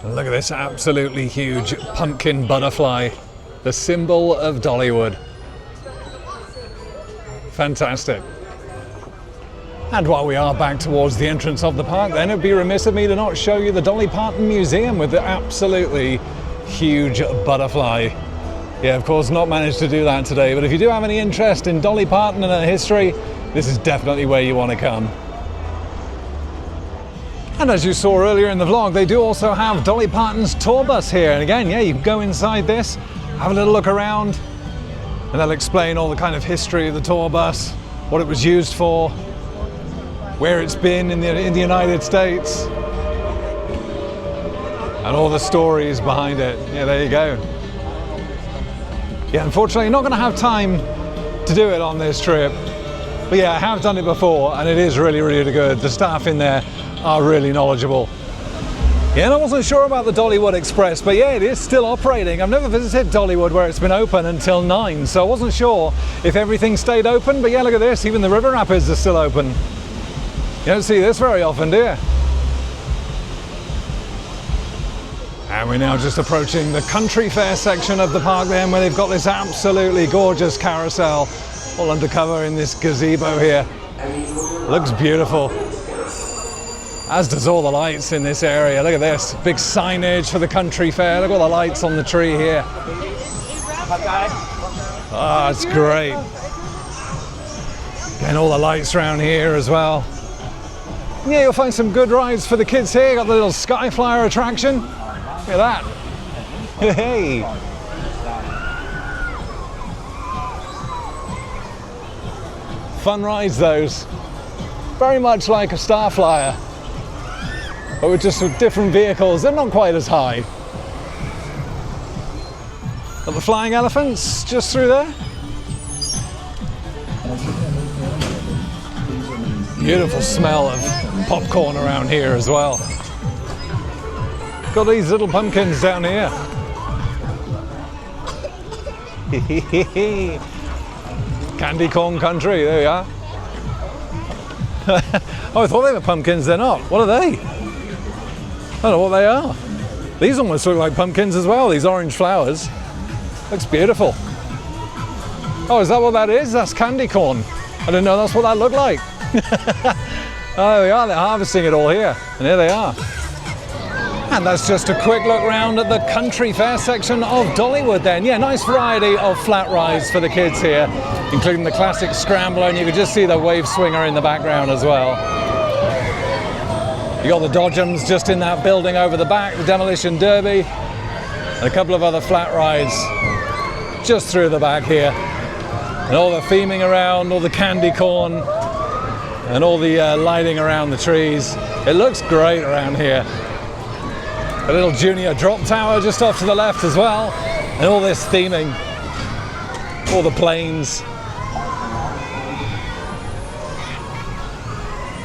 And look at this absolutely huge pumpkin butterfly, the symbol of Dollywood. Fantastic. And while we are back towards the entrance of the park, then it'd be remiss of me to not show you the Dolly Parton Museum with the absolutely huge butterfly. Yeah, of course, not managed to do that today, but if you do have any interest in Dolly Parton and her history, this is definitely where you want to come. And as you saw earlier in the vlog, they do also have Dolly Parton's tour bus here. And again, yeah, you can go inside this, have a little look around, and they'll explain all the kind of history of the tour bus, what it was used for, where it's been in the United States, and all the stories behind it. Yeah, there you go. Yeah, unfortunately, not going to have time to do it on this trip. But yeah, I have done it before, and it is really, really good. The staff in there are really knowledgeable. Yeah, and I wasn't sure about the Dollywood Express, but yeah, it is still operating. I've never visited Dollywood where it's been open until 9, so I wasn't sure if everything stayed open, but yeah, look at this, even the river rapids are still open. You don't see this very often, do you? And we're now just approaching the country fair section of the park then, where they've got this absolutely gorgeous carousel all undercover in this gazebo here. Looks beautiful. As does all the lights in this area. Look at this, big signage for the country fair. Look at all the lights on the tree here. Ah, it's great. And all the lights around here as well. Yeah, you'll find some good rides for the kids here. Got the little Skyflyer attraction. Look at that. Hey. Fun rides, those. Very much like a Starflyer, but with just different vehicles. They're not quite as high. Got the flying elephants just through there. Beautiful smell of popcorn around here as well. Got these little pumpkins down here. Candy corn country, there we are. Oh, I thought they were pumpkins, they're not. What are they? I don't know what they are. These almost look like pumpkins as well, these orange flowers. Looks beautiful. Oh, is that what that is? That's candy corn. I didn't know that's what that looked like. Oh, there we are, they're harvesting it all here. And here they are. And that's just a quick look round at the country fair section of Dollywood then. Yeah, nice variety of flat rides for the kids here, including the classic scrambler, and you can just see the wave swinger in the background as well. You got the Dodgems just in that building over the back, the demolition derby, and a couple of other flat rides just through the back here. And all the theming around, all the candy corn, and all the lighting around the trees. It looks great around here. A little junior drop tower just off to the left as well, and all this theming, all the planes.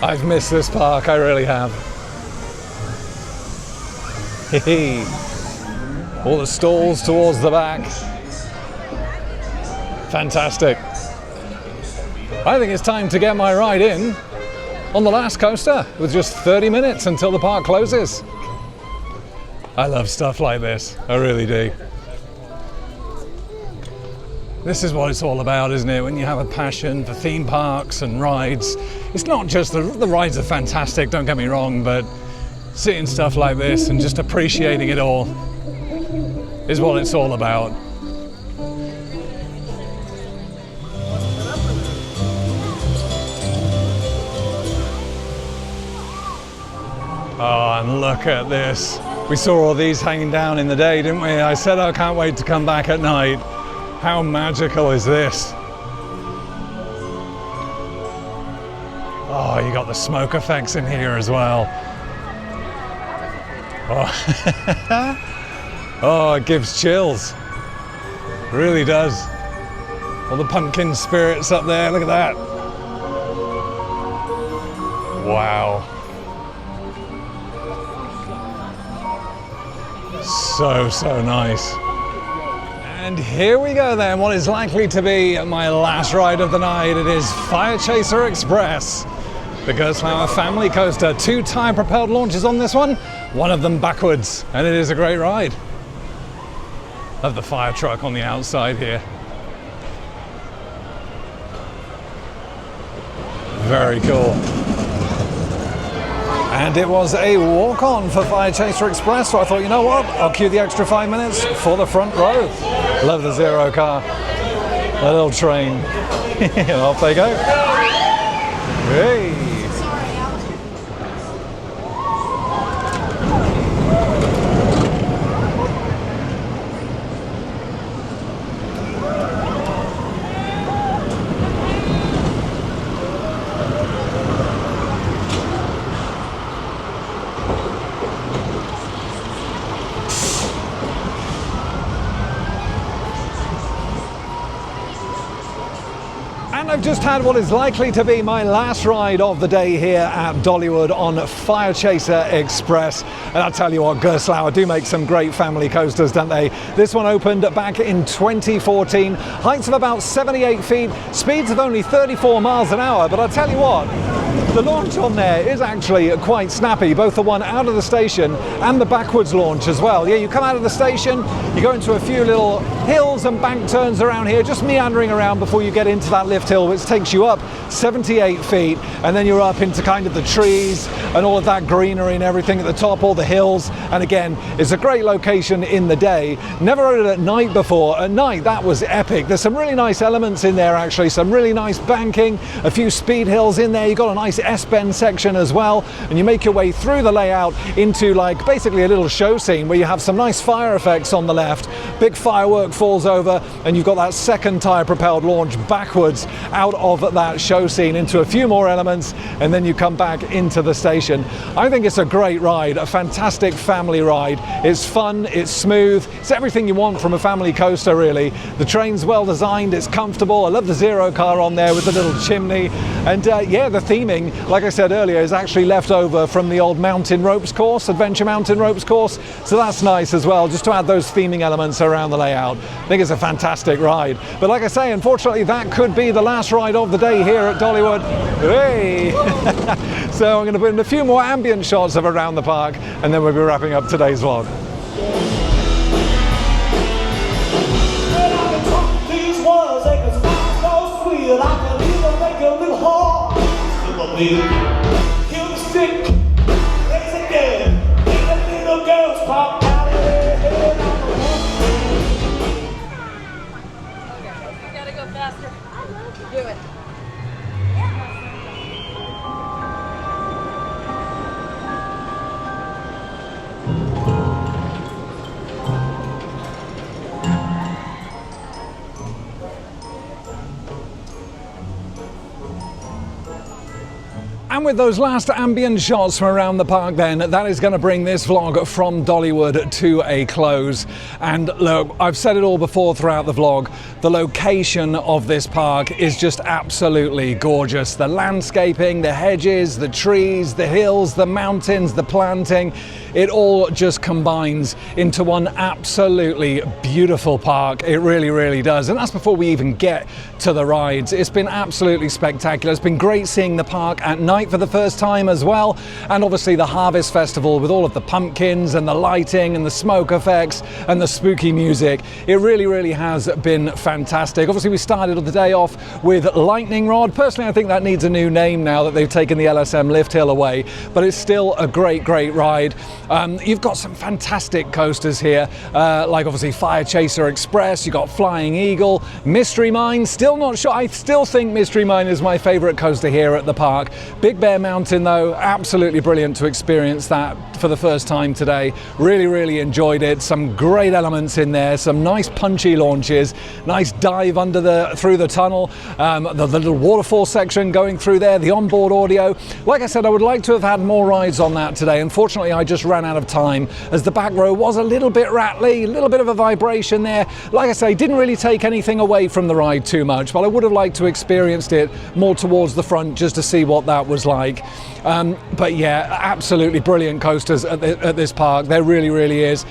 I've missed this park, I really have. All the stalls towards the back. Fantastic. I think it's time to get my ride in on the last coaster with just 30 minutes until the park closes. I love stuff like this, I really do. This is what it's all about, isn't it? When you have a passion for theme parks and rides. It's not just the rides are fantastic, don't get me wrong, but seeing stuff like this and just appreciating it all is what it's all about. Oh, and look at this. We saw all these hanging down in the day, didn't we? I said I can't wait to come back at night. How magical is this? Oh, you got the smoke effects in here as well. Oh, oh, it gives chills. It really does. All the pumpkin spirits up there, look at that. Wow. So nice. And here we go then, what is likely to be my last ride of the night. It is Fire Chaser Express, the Gerstlauer family coaster. 2 tire propelled launches on this one of them backwards, and it is a great ride. Love the fire truck on the outside here. Very cool. And it was a walk-on for Fire Chaser Express, so I thought, you know what, I'll queue the extra 5 minutes for the front row. Love the Zero car, a little train, and off they go. Hey. I've just had what is likely to be my last ride of the day here at Dollywood on Fire Chaser Express. And I'll tell you what, Gerstlauer do make some great family coasters, don't they? This one opened back in 2014, heights of about 78 feet, speeds of only 34 miles an hour. But I'll tell you what, the launch on there is actually quite snappy, both the one out of the station and the backwards launch as well. Yeah, you come out of the station, you go into a few little hills and bank turns around here, just meandering around before you get into that lift hill, which takes you up 78 feet, and then you're up into kind of the trees and all of that greenery and everything at the top, all the hills. And again, it's a great location in the day. Never rode it at night before. At night, that was epic. There's some really nice elements in there, actually, some really nice banking, a few speed hills in there. You've got a nice S-bend section as well, and you make your way through the layout into like basically a little show scene where you have some nice fire effects on the left, big firework falls over, and you've got that second tire propelled launch backwards out of that show scene into a few more elements, and then you come back into the station. I think it's a great ride, a fantastic family ride. It's fun, it's smooth, it's everything you want from a family coaster, really. The train's well designed, it's comfortable. I love the Zero car on there with the little chimney, and yeah, the theming, like I said earlier, is actually left over from the old mountain ropes course, Adventure Mountain Ropes course, so that's nice as well, just to add those theming elements around the layout. I think it's a fantastic ride. But like I say, unfortunately, that could be the last ride of the day here at Dollywood. Hey! So I'm going to put in a few more ambient shots of around the park, and then we'll be wrapping up today's vlog. These ones, they can smile so sweet, I can even make a little heart. Kill the stick, raise again, make the little girls pop out of their head. You gotta go faster. Do it. And with those last ambient shots from around the park then, that is going to bring this vlog from Dollywood to a close. And look, I've said it all before throughout the vlog, the location of this park is just absolutely gorgeous. The landscaping, the hedges, the trees, the hills, the mountains, the planting, it all just combines into one absolutely beautiful park. It really, really does. And that's before we even get to the rides. It's been absolutely spectacular. It's been great seeing the park at night for the first time as well, and obviously the Harvest Festival with all of the pumpkins and the lighting and the smoke effects and the spooky music. It really, really has been fantastic. Obviously we started the day off with Lightning Rod. Personally, I think that needs a new name now that they've taken the LSM lift hill away, but it's still a great, great ride. You've got some fantastic coasters here, like obviously Fire Chaser Express, you've got Flying Eagle, Mystery Mine, still not sure, I still think Mystery Mine is my favorite coaster here at the park. Big Bear Mountain though, absolutely brilliant to experience that for the first time today. Really, really enjoyed it. Some great elements in there, some nice punchy launches, nice dive through the tunnel, the little waterfall section going through there, the onboard audio. Like I said, I would like to have had more rides on that today. Unfortunately, I just ran out of time as the back row was a little bit rattly, a little bit of a vibration there. Like I say, didn't really take anything away from the ride too much, but I would have liked to experienced it more towards the front just to see what that was like. But yeah, absolutely brilliant coasters at this park. There really, really is.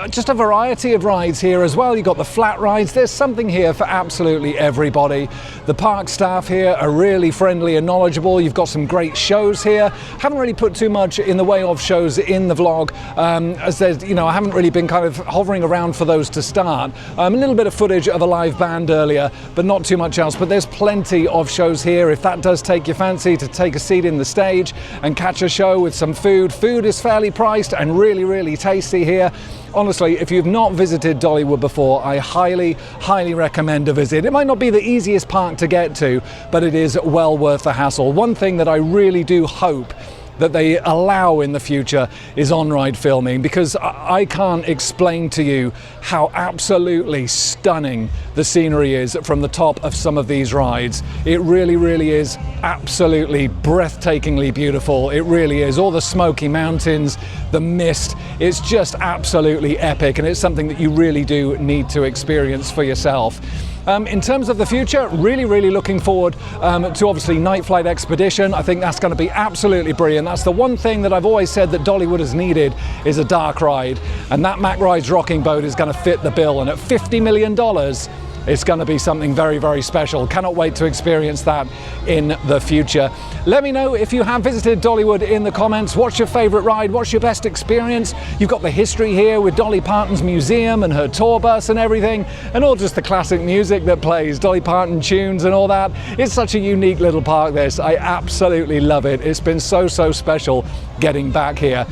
Just a variety of rides here as well. You've got the flat rides. There's something here for absolutely everybody. The park staff here are really friendly and knowledgeable. You've got some great shows here. Haven't really put too much in the way of shows in the vlog, as there's, you know, I haven't really been kind of hovering around for those to start. A little bit of footage of a live band earlier, but not too much else. But there's plenty of shows here. If that does take your fancy to take a seat in the stage and catch a show with some food. Food is fairly priced and really, really tasty here. Honestly, if you've not visited Dollywood before, I highly, highly recommend a visit. It might not be the easiest park to get to, but it is well worth the hassle. One thing that I really do hope that they allow in the future is on-ride filming, because I can't explain to you how absolutely stunning the scenery is from the top of some of these rides. It really, really is absolutely breathtakingly beautiful. It really is. All the Smoky Mountains, the mist, it's just absolutely epic, and it's something that you really do need to experience for yourself. In terms of the future, really looking forward to obviously Nightflight Expedition. I think that's going to be absolutely brilliant. That's the one thing that I've always said that Dollywood has needed, is a dark ride, and that Mack Rides rocking boat is going to fit the bill, and at $50 million it's going to be something very special. Cannot wait to experience that in the future. Let me know if you have visited Dollywood in the comments. What's your favourite ride? What's your best experience? You've got the history here with Dolly Parton's museum and her tour bus and everything, and all just the classic music that plays, Dolly Parton tunes and all that. It's such a unique little park, this. I absolutely love it. It's been so special getting back here.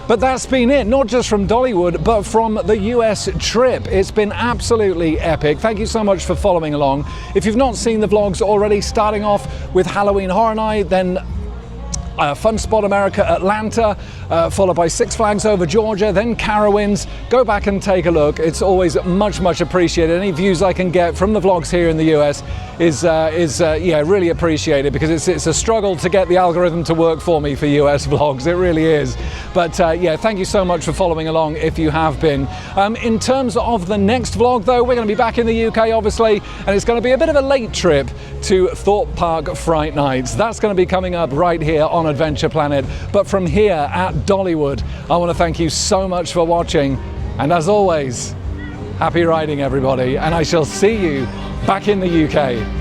But that's been it, not just from Dollywood, but from the US trip. It's been absolutely epic. Thank you so much for following along. If you've not seen the vlogs already, starting off with Halloween Horror Night, then Fun Spot America Atlanta, followed by Six Flags Over Georgia, then Carowinds. Go back and take a look. It's always much appreciated. Any views I can get from the vlogs here in the US is yeah, really appreciated, because it's a struggle to get the algorithm to work for me for US vlogs. It really is. But yeah, thank you so much for following along if you have been. In terms of the next vlog though, we're going to be back in the UK obviously, and it's going to be a bit of a late trip to Thorpe Park Fright Nights. That's going to be coming up right here on Adventure Planet. But from here at Dollywood, I want to thank you so much for watching, and as always, happy riding everybody, and I shall see you back in the UK.